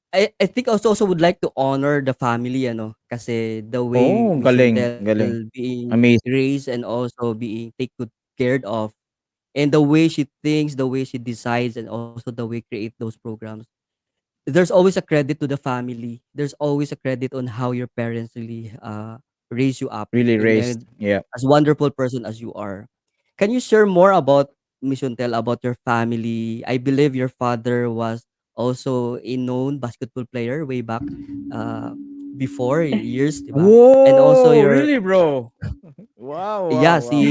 I think also would like to honor the family ano kasi the way Oh, Miss galing, galing. Chantel being Amazing. raised and also being take good cared of, and the way she thinks, the way she decides, and also the way create those programs. There's always a credit to the family. There's always a credit on how your parents really raise you up Really in raised. Yeah. as wonderful person as you are. Can you share more about Miss Chantel about your family? I believe your father was also a known basketball player way back uh before years, diba? And also Whoa, your really, bro? Wow, wow, yeah, wow. si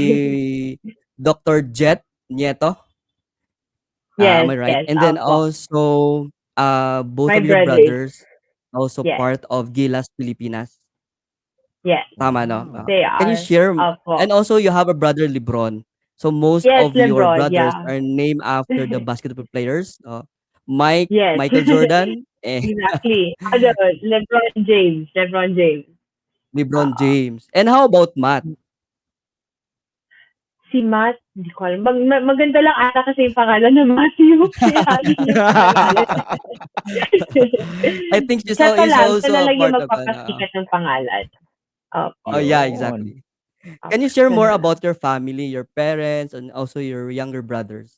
Dr. Jet Nieto. Am Yes, I right? yes, And then opo. also, both My of your brothers. brothers also Yes, part of Gilas Pilipinas. yes, Tama, no? Wow. they Can you are. share? Opo. And also, you have a brother, Lebron. So most Yes, of your LeBron, brothers yeah. are named after the basketball players. Mike, Yes. Michael Jordan, and Exactly. Ano, LeBron James. LeBron James. LeBron Oo. James. And how about Matt? Si Matt, hindi ko alam. Maganda lang ata kasi yung pangalan na Matthew. Kaya yun yung pinangalan. I think he's Siya also na a lang yung part of magpapasikat ng pangalan. Opo. Oh yeah, Yun. exactly. Can Opo. you share more about your family, your parents, and also your younger brothers?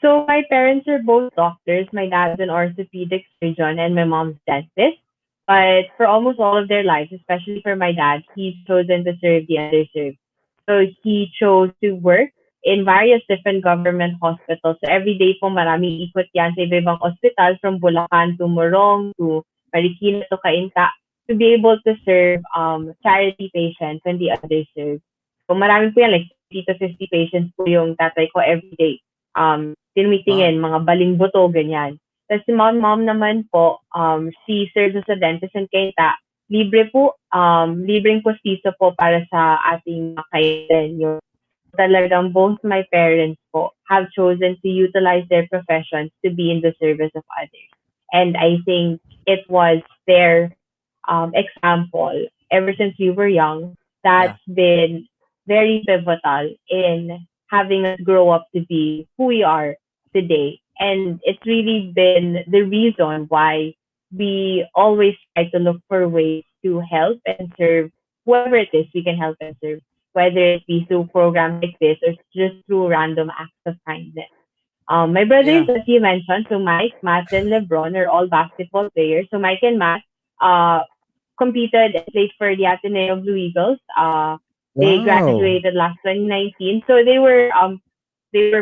So my parents are both doctors. My dad's an orthopedic surgeon and my mom's dentist. But for almost all of their lives, especially for my dad, he's chosen to serve the underserved. So he chose to work in various different government hospitals. So every day po maraming ikot yan sa iba-ibang hospital from Bulacan to Morong to Marikina to Cainta to be able to serve charity patients and the underserved. So marami po yan, like 50 to 50 patients po yung tatay ko every day. Wow. Tinumitingin, mga baling buto, ganyan. Tapos si mom naman po, she serves as a dentist in Cainta. Libre po, libreng postiso po para sa ating mga kaibigan. Talagang both my parents po have chosen to utilize their professions to be in the service of others. And I think it was their example ever since we were young Yeah. that's been very pivotal in having us grow up to be who we are today. And it's really been the reason why we always try to look for ways to help and serve whoever it is we can help and serve, whether it be through programs like this or just through random acts of kindness. My brothers, Yeah. as you mentioned, so Mike, Matt, and LeBron are all basketball players. So Mike and Matt uh, competed and played for the Ateneo Blue Eagles. They Wow. graduated last 2019. So they were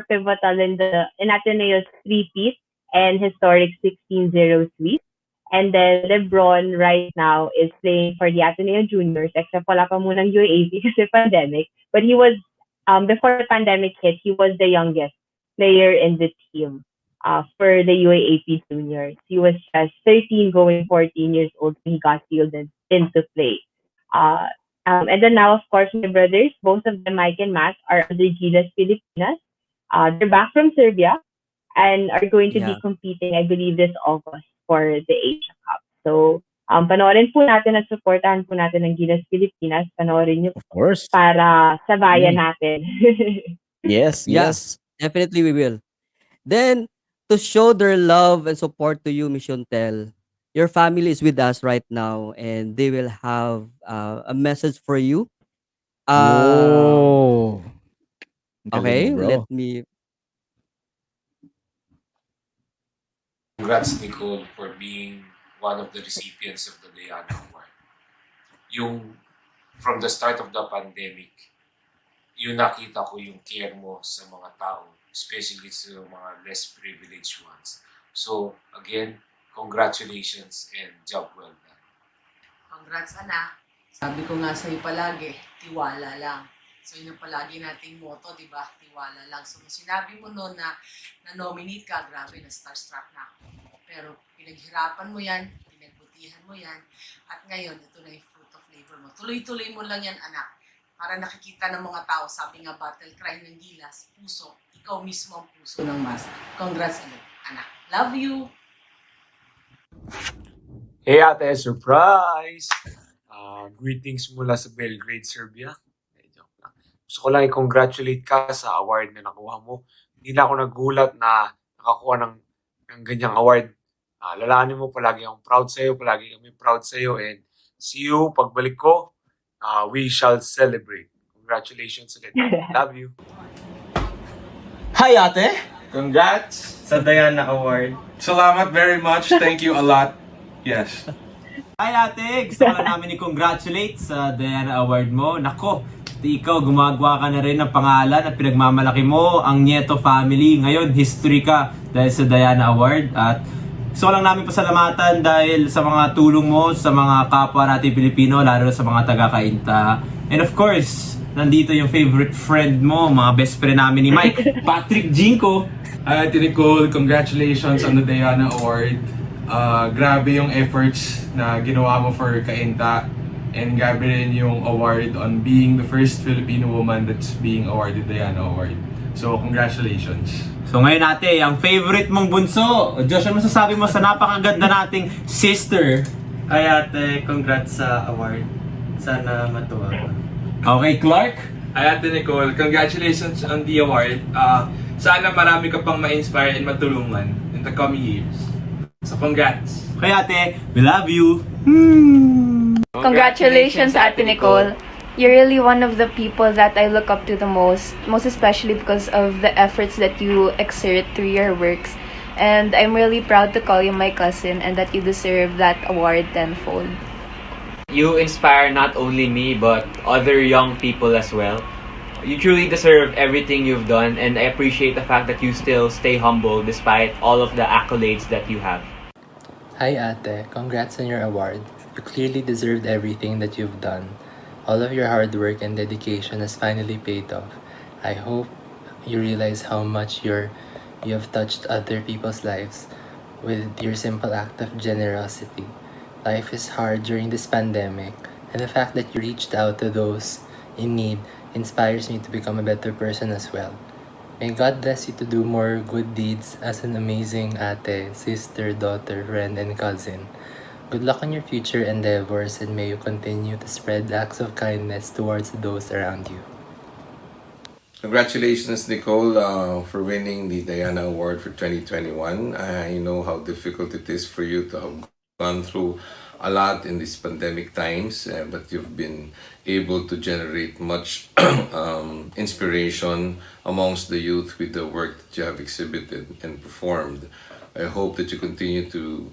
pivotal in the in Ateneo's three-peat and historic 16-0 sweep. And then LeBron right now is playing for the Ateneo Juniors, except wala pa munang UAAP kasi pandemic. But he was, before the pandemic hit, he was the youngest player in the team for the UAAP Juniors. He was just 13 going 14 years old when he got fielded into play. Uh, and then now, of course, my brothers, both of them, Mike and Matt, are under Gilas Pilipinas. They're back from Serbia and are going to be Yeah. competing, I believe, this August for the Asia Cup. So, panoorin po natin at supportahan po natin ang Gilas Pilipinas. Panoorin niyo Of course. para sa bayan Mm. natin. Yes, Yeah. yes. Definitely we will. Then, to show their love and support to you, Miss Shontel, your family is with us right now, and they will have a message for you. Whoa. Galing mo, Okay, let bro. me. Congrats, Nicole, for being one of the recipients of the Diana Award. Yung from the start of the pandemic, yung nakita ko yung care mo sa mga tao, especially sa mga less privileged ones. So, again, congratulations and job well done. Congrats, anak. Sabi ko nga sa'yo palagi, tiwala lang. So yun ang palagi nating motto, di ba? Tiwala lang. So sinabi mo noon na na-nominate ka, grabe, na-starstruck na ako. Pero pinaghirapan mo yan, pinagbutihan mo yan, at ngayon, ito na yung fruit of labor mo. Tuloy-tuloy mo lang yan, anak. Para nakikita ng mga tao, sabi nga battle cry ng Gilas, puso. Ikaw mismo ang puso ng masa. Congrats, anak. Love you! Hey ate, surprise! Greetings mula sa Belgrade, Serbia. Joke lang. Gusto ko lang i-congratulate ka sa award na nakuha mo. Hindi na ako nagulat na nakakuha ng ganyang award. Lalahanin mo, palagi akong proud sa'yo, palagi kami proud sa'yo, and see you pagbalik ko. We shall celebrate. Congratulations ulit. Love you. Hi ate! Congrats! Sa Diana Award. Salamat very much. Thank you a lot. Yes. Hi ate! Gusto ko lang namin i-congratulate sa Diana Award mo. Nako, ikaw gumagawa ka na rin ng pangalan at pinagmamalaki mo ang Nieto family. Ngayon, history ka dahil sa Diana Award. At gusto ko lang namin pasalamatan dahil sa mga tulong mo sa mga kapwa natin Pilipino, lalo sa mga taga-Cainta. And of course, nandito yung favorite friend mo, mga best friend namin ni Mike, Patrick Jinko. Hi ate Nicole, congratulations on the Diana Award. Grabe yung efforts na ginawa mo for Cainta. And grabe rin yung award on being the first Filipino woman that's being awarded the Diana Award. So, congratulations. So ngayon ate, ang favorite mong bunso. Josh, ano masasabi mo sa napakaganda nating sister? Hi ate, congrats sa award. Sana matuwa ka. Okay, Clark? Hi Ate Nicole, congratulations on the award. Sana marami ka pang ma-inspire and matulungan in the coming years. So congrats! Okay ate, we love you! Congratulations, Ate Nicole. You're really one of the people that I look up to the most especially because of the efforts that you exert through your works. And I'm really proud to call you my cousin and that you deserve that award tenfold. You inspire not only me but other young people as well. You truly deserve everything you've done, and I appreciate the fact that you still stay humble despite all of the accolades that you have. Hi Ate, congrats on your award. You clearly deserved everything that you've done. All of your hard work and dedication has finally paid off. I hope you realize how much you have touched other people's lives with your simple act of generosity. Life is hard during this pandemic, and the fact that you reached out to those in need inspires me to become a better person as well. May God bless you to do more good deeds as an amazing ate, sister, daughter, friend, and cousin. Good luck on your future endeavors, and may you continue to spread acts of kindness towards those around you. Congratulations, Nicole, for winning the Diana Award for 2021. I know how difficult it is for you to have gone through a lot in these pandemic times, but you've been able to generate much inspiration amongst the youth with the work that you have exhibited and performed. I hope that you continue to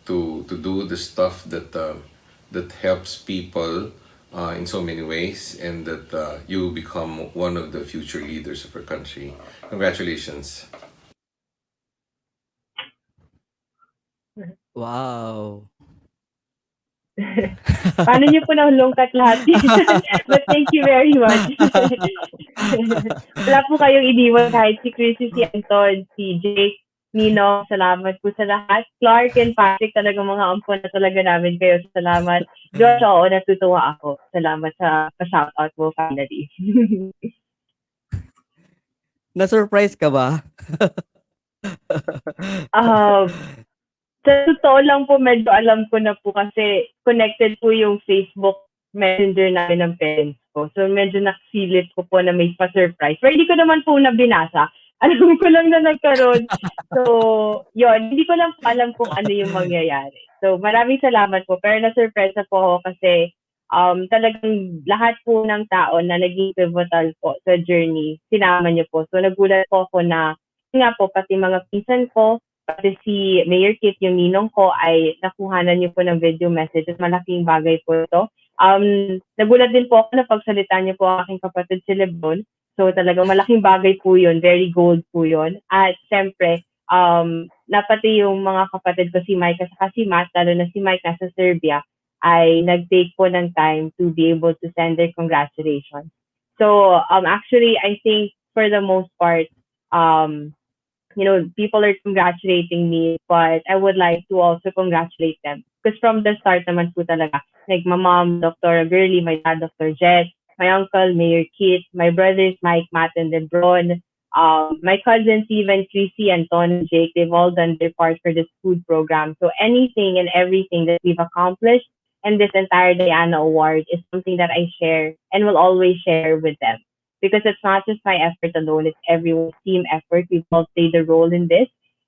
do the stuff that helps people in so many ways, and that you become one of the future leaders of our country. Congratulations. Wow. Paano niyo po nahulungkat lahat? But thank you very much. Wala po kayong iniwan kahit si Chris, si Anton, si Jake, Nino, salamat po sa lahat. Clark and Patrick, talagang mga ampon na talaga namin kayo. Salamat. Josh, oo, natutuwa ako. Salamat sa pa-shoutout mo finally. Na-surprise ka ba? Sa totoo lang po, medyo alam ko na po kasi connected po yung Facebook Messenger namin ng parents ko. So medyo nakasilip ko po na may pa-surprise. Pero hindi ko naman po na binasa. Alam ko lang na nagkaroon. So, yun. Hindi ko lang alam kung ano yung mangyayari. So, maraming salamat po. Pero na-surprise po ako kasi talagang lahat po ng tao na naging pivotal po sa journey, sinama niyo po. So, nagulat po ako na, nga po, pati mga pinsan ko, pati si Mayor Kit, yung ninong ko, ay nakuhanan niyo po ng video messages. Malaking bagay po ito. Nagulat din po ako na pagsalita niyo po ang aking kapatid si Lebron. So talagang malaking bagay po yun. Very gold po yun. At siyempre, napati yung mga kapatid ko, si Mike at si Matt, lalo na si Mike nasa Serbia, ay nag-take po ng time to be able to send their congratulations. So actually, I think for the most part, people are congratulating me, but I would like to also congratulate them. Because from the start naman po talaga, like my mom, Dr. Gurley, my dad, Dr. Jet, my uncle, Mayor Kit, my brothers, Mike, Matt, and Lebron, my cousins, even Chrissy, Anton, and Jake, they've all done their part for this food program. So anything and everything that we've accomplished in this entire Diana Award is something that I share and will always share with them. because it's not just my effort alone, it's everyone's team effort. We've all played a role in this.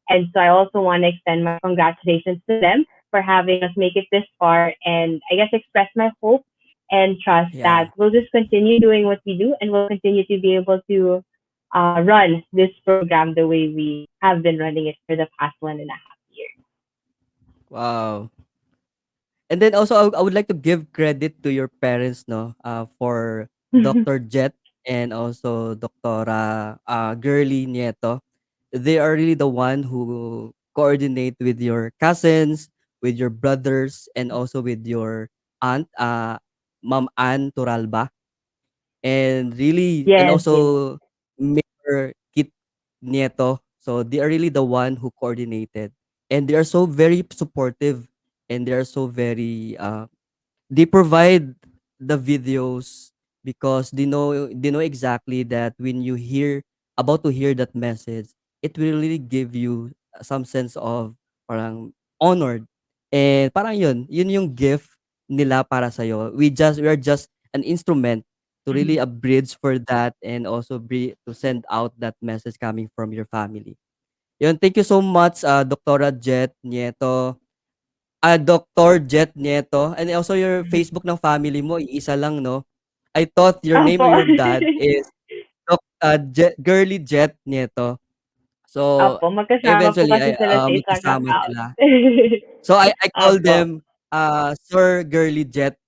And so I also want to extend my congratulations to them for having us make it this far, and I guess express my hope and trust that Yeah. we'll just continue doing what we do, and we'll continue to be able to run this program the way we have been running it for the past 1.5 years. Wow. And then also I would like to give credit to your parents, no, for Dr. Jet and also Doctora Girly Nieto. They are really the one who coordinate with your cousins, with your brothers, and also with your aunt, Ma'am Ann Turalba. And really, and Yes, yes. also Mayor Kit Nieto. So they are really the one who coordinated, and they are so very supportive, and they are so very they provide the videos because they know exactly that when you hear about to hear that message, it will really give you some sense of parang honored, and parang yun yung gift nila para sa we are just an instrument to really a bridge for that, and also to send out that message coming from your family. Yun, thank you so much, Dr. Jet Nieto. Doctor Jet Nieto, and also your Facebook ng family mo iisa lang 'no? I thought your name Opo. of your dad is Girly Jet Nieto. So, Opo, magkasama po eventually kasi sila sa isang magkasama account. sila. So, I call Opo. them, Sir Girly Jet.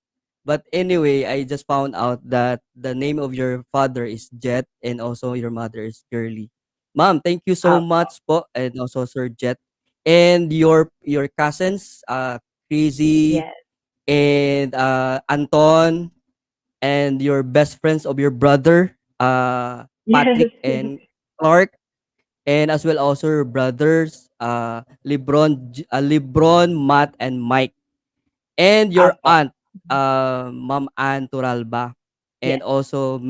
But anyway, I just found out that the name of your father is Jet and also your mother is Girly. Ma'am, thank you so Opo. much po, and also Sir Jet. And your cousins, Crazy Yes. and Anton, and your best friends of your brother, Yes. Patrick and Clark, and as well also your brothers, Lebron, Matt, and Mike, and your Opo. aunt, Ma'am Ann Turalba, and Yes. also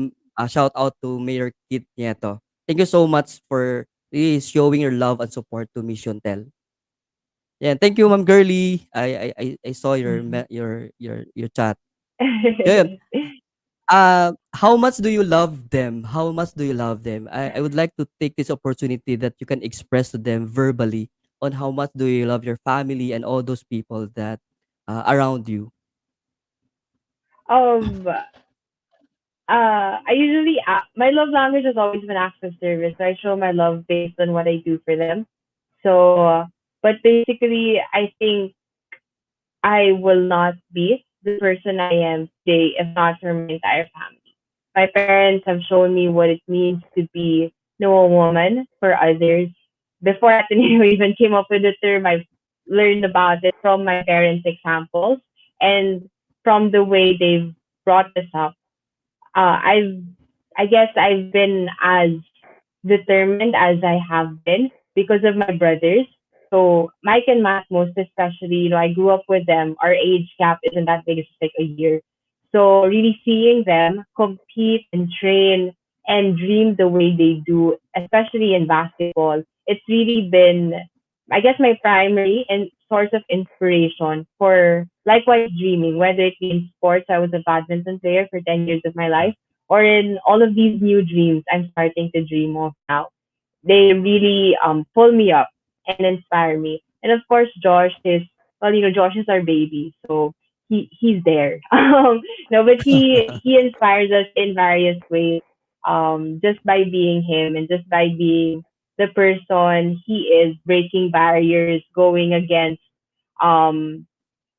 shout out to Mayor Kit Nieto. Thank you so much for really showing your love and support to Mission Tel. Yeah, thank you, Ma'am Girly. I saw your your chat. Yeah. How much do you love them? How much do you love them? I would like to take this opportunity that you can express to them verbally on how much do you love your family and all those people that around you. um I usually my love language has always been acts of service. So I show my love based on what I do for them. So, but basically, I think I will not be the person I am today if not for my entire family. My parents have shown me what it means to be, a woman for others. Before Ateneo even came up with the term, I learned about it from my parents' examples and from the way they've brought us up. I've, I guess I've been as determined as I have been because of my brothers. So Mike and Matt, most especially, I grew up with them. Our age gap isn't that big; it's just like a year. So really seeing them compete and train and dream the way they do, especially in basketball, it's really been, I guess, my primary and source of inspiration for likewise dreaming, whether it be in sports. I was a badminton player for 10 years of my life, or in all of these new dreams I'm starting to dream of now. They really pull me up and inspire me. And of course, Josh is, well, Josh is our baby, so he's there. No, but he inspires us in various ways, just by being him and just by being the person he is, breaking barriers, going against um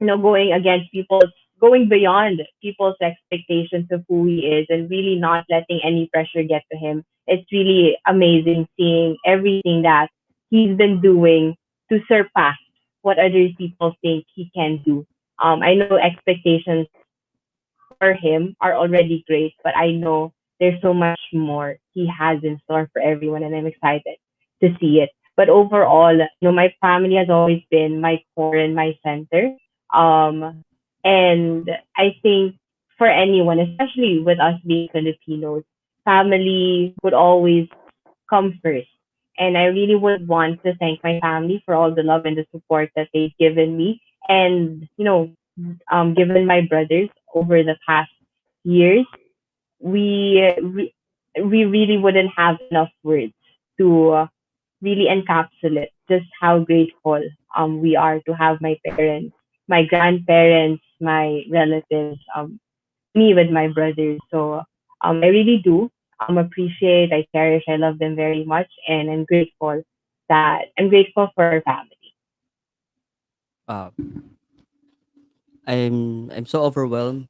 going against people's, going beyond people's expectations of who he is, and really not letting any pressure get to him. It's really amazing seeing everything that he's been doing to surpass what other people think he can do. I know expectations for him are already great, but I know there's so much more he has in store for everyone, and I'm excited to see it. But overall, my family has always been my core and my center. And I think for anyone, especially with us being Filipinos, family would always come first. And I really would want to thank my family for all the love and the support that they've given me, and given my brothers over the past years. We we really wouldn't have enough words to really encapsulate just how grateful we are to have my parents, my grandparents, my relatives, me with my brothers. So I really do appreciate, I cherish, I love them very much, and I'm grateful for our family. Uh, I'm so overwhelmed.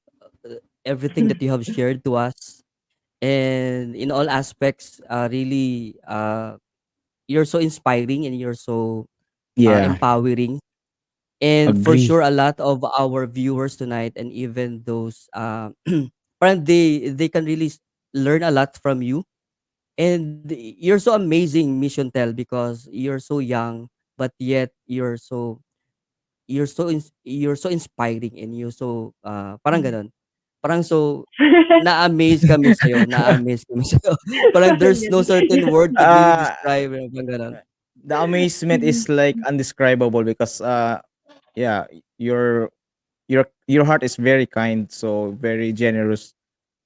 Everything that you have shared to us, and in all aspects, really, you're so inspiring and you're so Yeah, empowering. And for agree. sure, a lot of our viewers tonight, and even those, parang they can really learn a lot from you. And you're so amazing, Mission Tell, because you're so young, but yet you're so inspiring, and you're so, parang gano'n. Parang so na-amaze kami sa'yo, na-amaze kami sa'yo. Parang there's no certain word to really uh, describe, parang gano'n. the amazement is like undescribable because yeah, your heart is very kind, so very generous.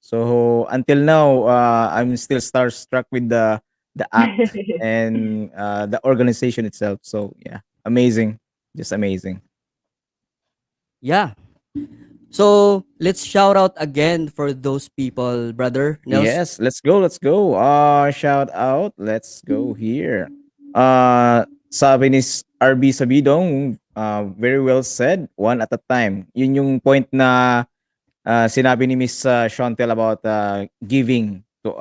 So until now, I'm still starstruck with the act and the organization itself. So yeah, amazing, just amazing. Yeah. So, let's shout out again for those people, brother Nels. Yes, let's go, let's go. Shout out, let's go here. Sabi ni RB Sabidong, very well said, one at a time. Yun yung point na sinabi ni Miss Shawntel about giving to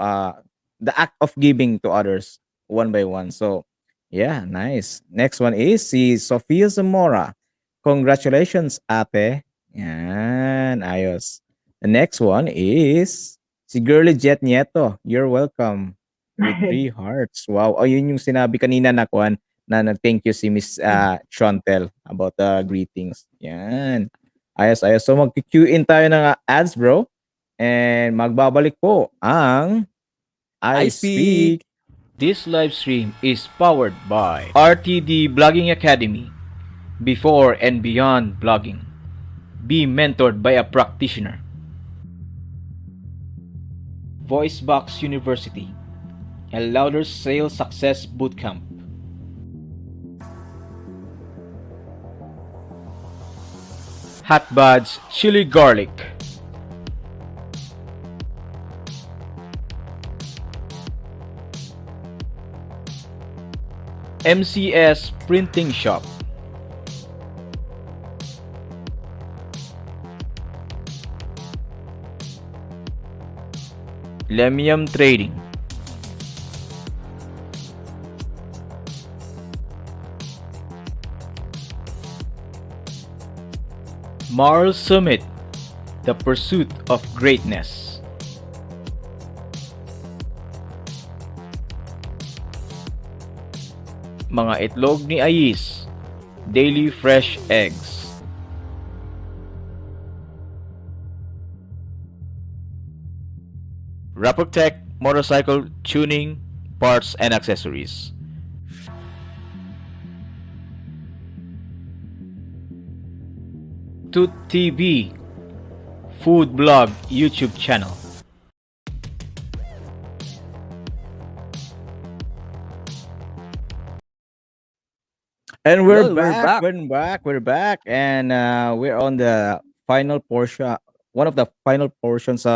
the act of giving to others one by one. So, yeah, nice. Next one is si Sofia Zamora. Congratulations, ate. Yan, ayos. The next one is si Girly Jet Nieto. You're welcome. With three hearts. Wow. Oh, yun yung sinabi kanina na kuan na nag-thank you si Miss Shawntel about the greetings. Yan. Ayos, ayos. So mag-queue in tayo ng ads, bro. And magbabalik po ang I I speak. Speak. This live stream is powered by RTD Blogging Academy. Before and beyond blogging. Be mentored by a practitioner. VoiceBox University. A louder sales success bootcamp. Hot Buds Chili Garlic. MCS Printing Shop. Lemium Trading. Moral Summit. The Pursuit of Greatness. Mga itlog ni Ais. Daily Fresh Eggs. Rapotech Motorcycle Tuning, Parts and Accessories. Toot TV Food Blog YouTube channel. And we're Yun, we're back, back. we're back. And we're on the final portion, one of the final portions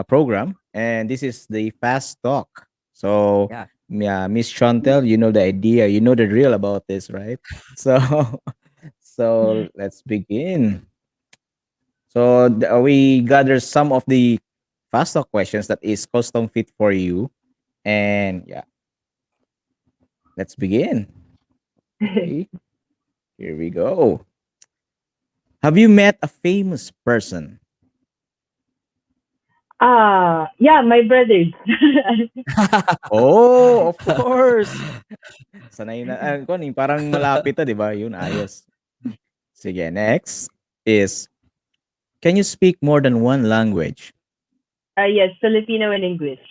program. And this is the fast talk. So Yeah. yeah, Miss Chantel, you know the idea, you know the drill about this, right? So so let's begin. So we gather some of the fast talk questions that is custom fit for you. And yeah, let's begin. Okay, here we go. Have you met a famous person? Yeah, my brothers. Oh, of course. Sanay na. Kung ano, yung parang malapit na, di ba? Yun, ayos. Sige, next is, can you speak more than one language? Yes, Filipino and English.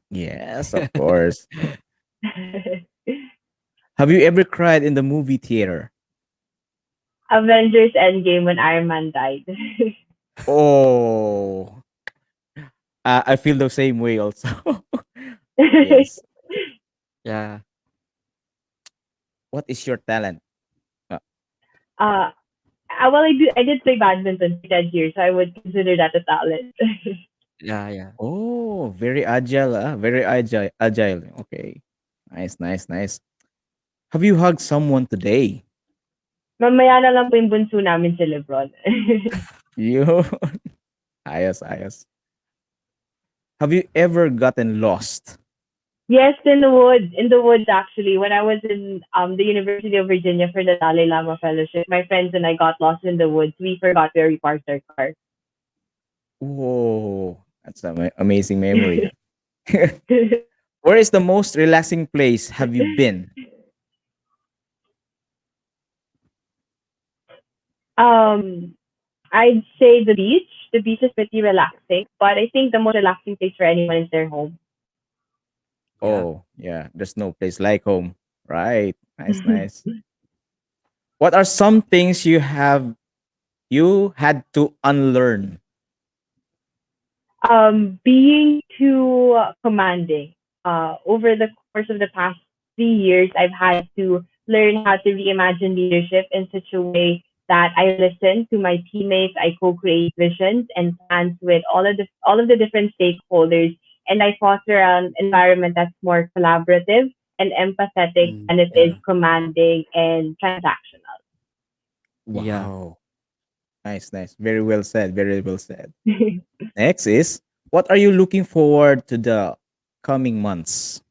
Yes, of course. Have you ever cried in the movie theater? Avengers Endgame when Iron Man died. Oh. I feel the same way also. Yes. Yeah. What is your talent? Uh, uh, well, I did play badminton for 10 years, so I would consider that a talent. Yeah, yeah. oh, very agile. Very agile. Agile. Okay. Nice, nice, nice. Have you hugged someone today? Mamaya na lang po yung bunso namin si Lebron. You. ayos, ayos. Have you ever gotten lost? Yes, in the woods actually. When I was in the University of Virginia for the Dalai Lama Fellowship, my friends and I got lost in the woods. We forgot where we parked our car. Whoa, that's an amazing memory. Where is the most relaxing place have you been? um, I'd say the beach. The beach is pretty relaxing, but I think the most relaxing place for anyone is their home. Yeah. Oh, yeah, there's no place like home. Right. Nice, nice. What are some things you had to unlearn? Being too commanding. Over the course of the past 3 years, I've had to learn how to reimagine leadership in such a way that I listen to my teammates, I co-create visions and plans with all of the different stakeholders, and I foster an environment that's more collaborative and empathetic than it is Yeah. commanding and transactional. Yeah. Wow. Nice, nice. Very well said. Very well said. Next is what are you looking forward to the coming months?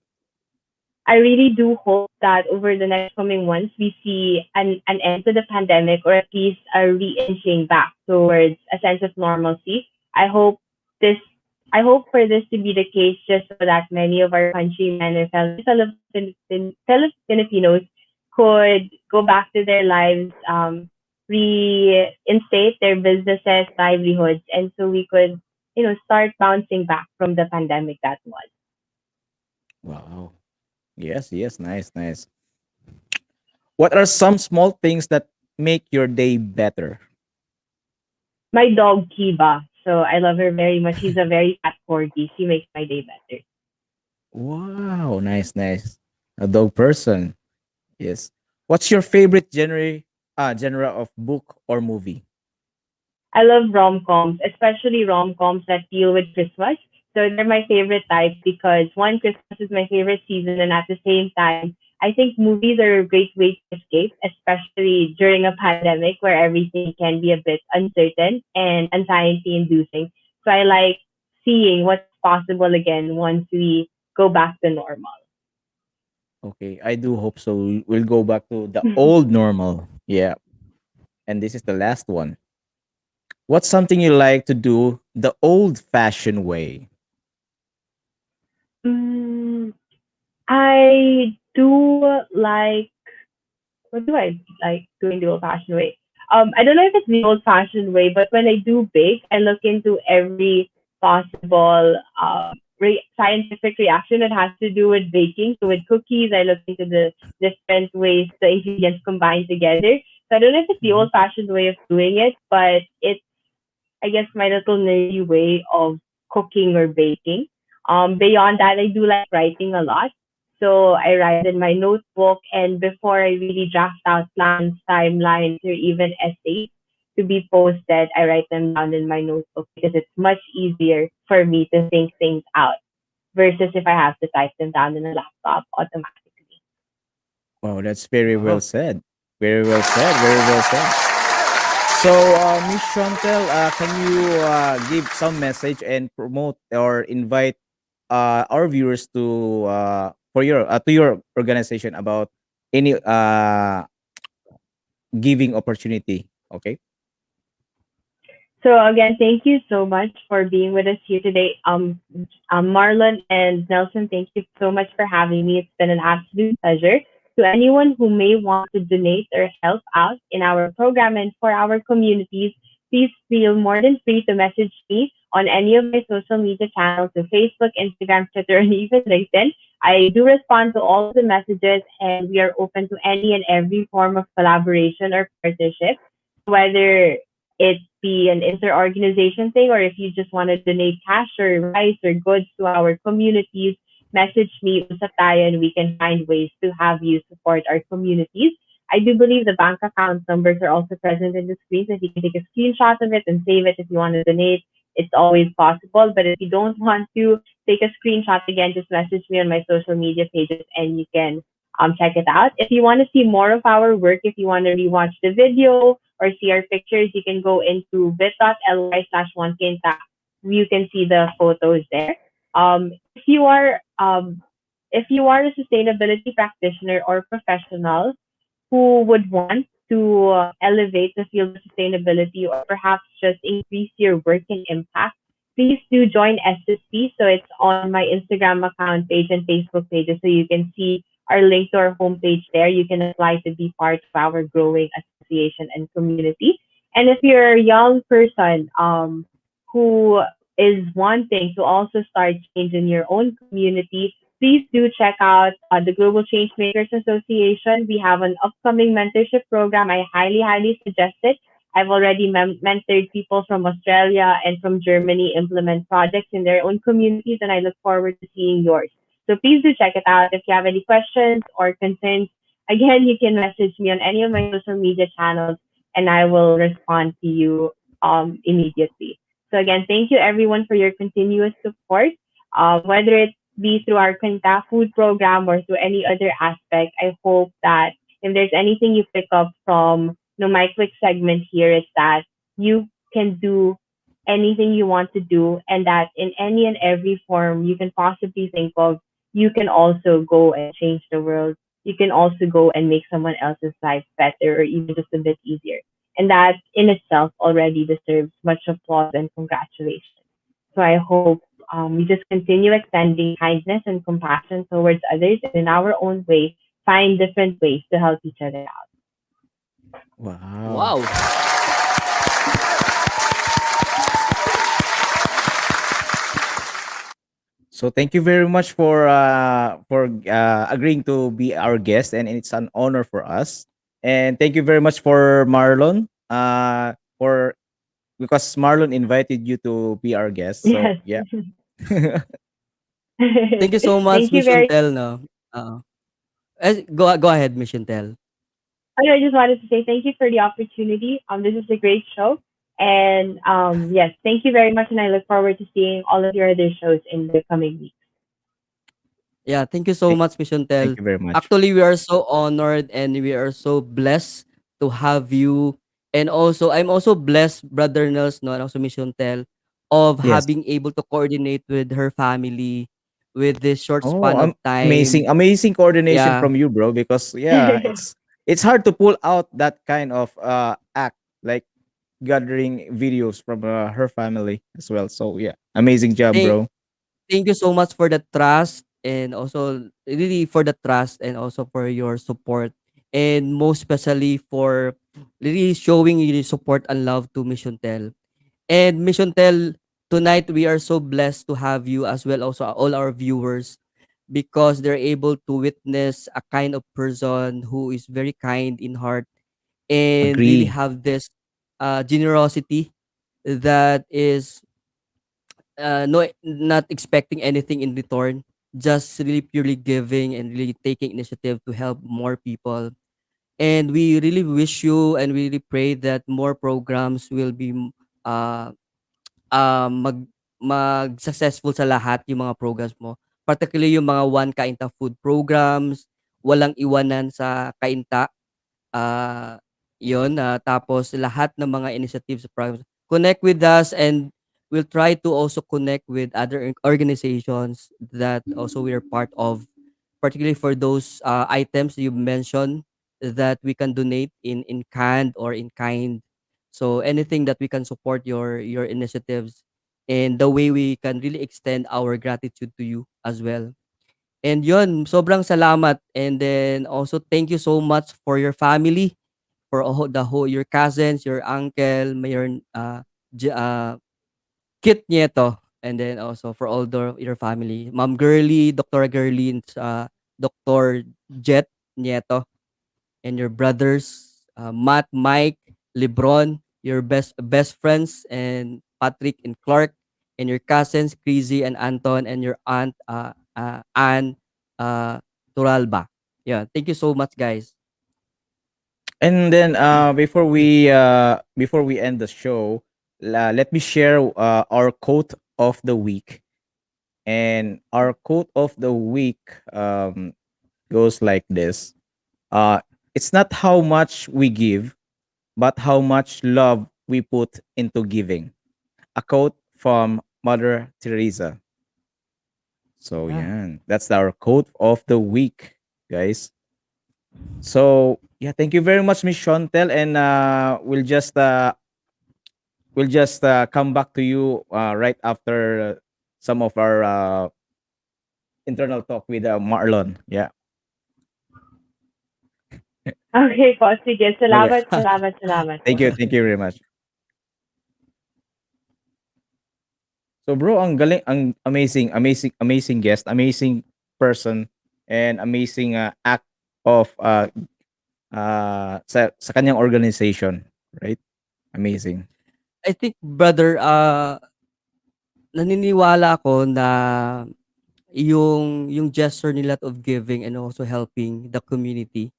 I really do hope that over the next coming months, we see an end to the pandemic or at least a re-inching back towards a sense of normalcy. I hope this, I hope for this to be the case just so that many of our countrymen and fellow Filipinos could go back to their lives, reinstate their businesses, livelihoods, and so we could, start bouncing back from the pandemic that was. Wow. Yes, yes. Nice, nice. What are some small things that make your day better? My dog Kiba. So I love her very much. She's a very fat corgi. She makes my day better. Wow, nice, nice. A dog person. Yes. What's your favorite genre of book or movie? I love rom-coms, especially rom-coms that deal with Christmas. So they're my favorite type because one, Christmas is my favorite season, and at the same time, I think movies are a great way to escape, especially during a pandemic where everything can be a bit uncertain and anxiety-inducing. So I like seeing what's possible again once we go back to normal. Okay, I do hope so. We'll go back to the old normal. Yeah. And this is the last one. What's something you like to do the old fashioned way? Mm, I do like what do I like doing the old fashioned way? I don't know if it's the old fashioned way, but when I do bake, I look into every possible scientific reaction that has to do with baking. So with cookies, I look into the different ways the ingredients combine together. So I don't know if it's the Mhm. old fashioned way of doing it, but it's I guess my little nerdy way of cooking or baking. Beyond that, I do like writing a lot. So I write in my notebook, and before I really draft out plans, timelines, or even essays to be posted, I write them down in my notebook because it's much easier for me to think things out versus if I have to type them down in a laptop automatically. Wow, that's very well Wow. said. Very well said. Very well said. So, Miss Shawntel, can you give some message and promote or invite our viewers for your to your organization about any giving opportunity? Okay. So again, thank you so much for being with us here today. Marlon and Nelson, thank you so much for having me. It's been an absolute pleasure. To anyone who may want to donate or help out in our program and for our communities, please feel more than free to message me on any of my social media channels, so Facebook, Instagram, Twitter, and even LinkedIn. I do respond to all of the messages, and we are open to any and every form of collaboration or partnership, whether it be an inter-organization thing, or if you just want to donate cash or rice or goods to our communities, message me, usap tayo, and we can find ways to have you support our communities. I do believe the bank account numbers are also present in the screen, so if you can take a screenshot of it and save it if you want to donate, it's always possible. But if you don't want to take a screenshot, again, just message me on my social media pages and you can check it out. If you want to see more of our work, if you want to rewatch the video or see our pictures, you can go into bit.ly/one Cainta. You can see the photos there. If you are a sustainability practitioner or professional who would want to elevate the field of sustainability or perhaps just increase your work and impact, please do join SSP. So it's on my Instagram account page and Facebook pages. So you can see our link to our homepage there. You can apply to be part of our growing association and community. And if you're a young person who is wanting to also start change in your own community, please do check out the Global Changemakers Association. We have an upcoming mentorship program. I highly, highly suggest it. I've already mentored people from Australia and from Germany implement projects in their own communities, and I look forward to seeing yours. So please do check it out. If you have any questions or concerns, again, you can message me on any of my social media channels, and I will respond to you immediately. So again, thank you everyone for your continuous support. Whether it be through our Cainta food program or through any other aspect, I hope that if there's anything you pick up from my quick segment here, is that you can do anything you want to do, and that in any and every form you can possibly think of, you can also go and change the world. You can also go and make someone else's life better or even just a bit easier. And that in itself already deserves much applause and congratulations. So I hope we just continue extending kindness and compassion towards others, and in our own way, find different ways to help each other out. Wow. Wow. So thank you very much for agreeing to be our guest, and it's an honor for us. And thank you very much for Marlon, for because Marlon invited you to be our guest. So Yes. yeah. Thank you so much, Thank you Miss very Shawntel, no? Go ahead, Miss Shawntel. I just wanted to say thank you for the opportunity. This is a great show. And yes, thank you very much. And I look forward to seeing all of your other shows in the coming weeks. Yeah, thank you so Thank much, Miss thank Shawntel. you very much. Actually, we are so honored and we are so blessed to have you. And also, I'm also blessed, Brother Nels, no, and also Miss Shawntel, of Yes. having able to coordinate with her family with this short Oh, span of amazing, time. amazing coordination Yeah, from you, bro. Because yeah, it's hard to pull out that kind of act, like gathering videos from her family as well. So yeah, amazing job, thank, bro. thank you so much for the trust and also really for the trust and also for your support. And most especially for really showing your support and love to Miss Shawntel. And Mission Tell, tonight we are so blessed to have you as well also all our viewers because they're able to witness a kind of person who is very kind in heart and really Agree. have this generosity that is no not expecting anything in return, just really purely giving and really taking initiative to help more people. And we really wish you and we really pray that more programs will be uh mag mag-successful sa lahat yung mga programs mo. Particularly yung mga One Kainta food programs, walang iwanan sa Kainta. Ah, yun, tapos lahat ng mga initiatives, programs. Connect with us and we'll try to also connect with other organizations that also we are part of, particularly for those items you mentioned that we can donate in canned or in kind. So anything that we can support your initiatives and the way we can really extend our gratitude to you as well. And yun, sobrang salamat. And then also thank you so much for your family, for the whole your cousins, your uncle, your J- uh, Kit Nieto, and then also for all your family, Mom Girly, Dr. Girly, and Dr. Jet Nieto, and your brothers, Matt, Mike, Lebron. your best friends, and Patrick and Clark, and your cousins Crazy and Anton, and your aunt Anne Turalba. Yeah, thank you so much, guys. And then before we end the show, let me share our quote of the week. And our quote of the week goes like this: it's not how much we give, but how much love we put into giving. A quote from Mother Teresa. So Yeah. yeah, that's our quote of the week, guys. So yeah, thank you very much, Miss Shawntel, and we'll just come back to you right after some of our internal talk with Marlon. Yeah. Okay po, sige. Okay. Salamat, salamat, salamat po. Thank you very much. So bro, ang galing, ang amazing guest, amazing person, and amazing act of sa kanyang organization, right? Amazing. I think, brother, naniniwala ako na yung gesture nila of giving and also helping the community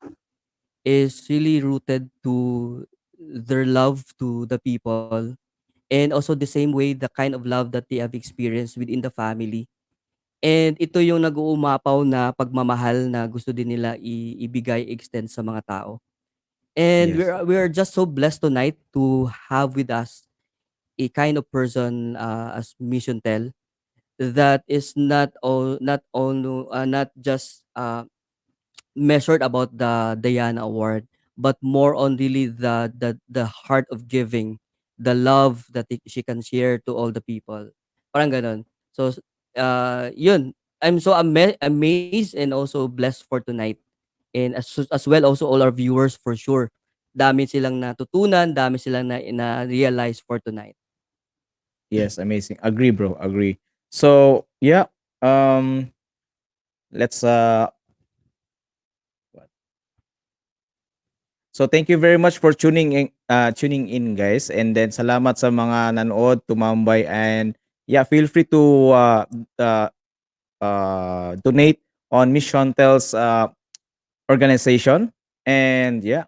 is really rooted to their love to the people, and also the same way the kind of love that they have experienced within the family. And ito yung nag-uumapaw na pagmamahal na gusto din nila ibigay, extend sa mga tao. And Yes. we're just so blessed tonight to have with us a kind of person as Mission Tell, that is not just measured about the Diana Award, but more on really the heart of giving, the love that she can share to all the people. Parang ganon. So, yun. I'm so amazed and also blessed for tonight. And as well also all our viewers for sure. Dami silang natutunan, dami silang na realize for tonight. Yes, amazing. Agree, bro. Agree. So yeah, let's so thank you very much for tuning in, guys. And then salamat sa mga nanood, tumambay, and yeah, feel free to uh, donate on Miss Shawntel's organization. And yeah,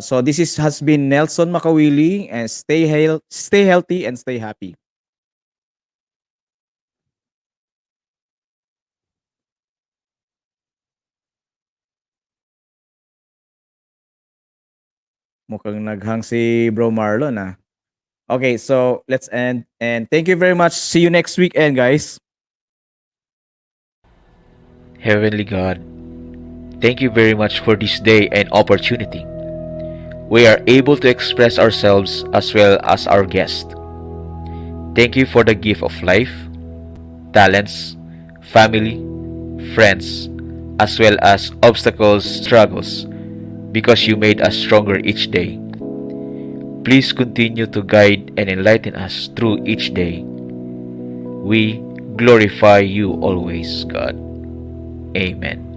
so has been Nelson Makawili, and stay healthy and stay happy. Mukhang naghang si Bro Marlon ah. Okay, so let's end, and thank you very much. See you next weekend, guys. Heavenly God, thank you very much for this day and opportunity. We are able to express ourselves as well as our guest. Thank you for the gift of life, talents, family, friends, as well as obstacles, struggles, because you made us stronger each day. Please continue to guide and enlighten us through each day. We glorify you always, God. Amen.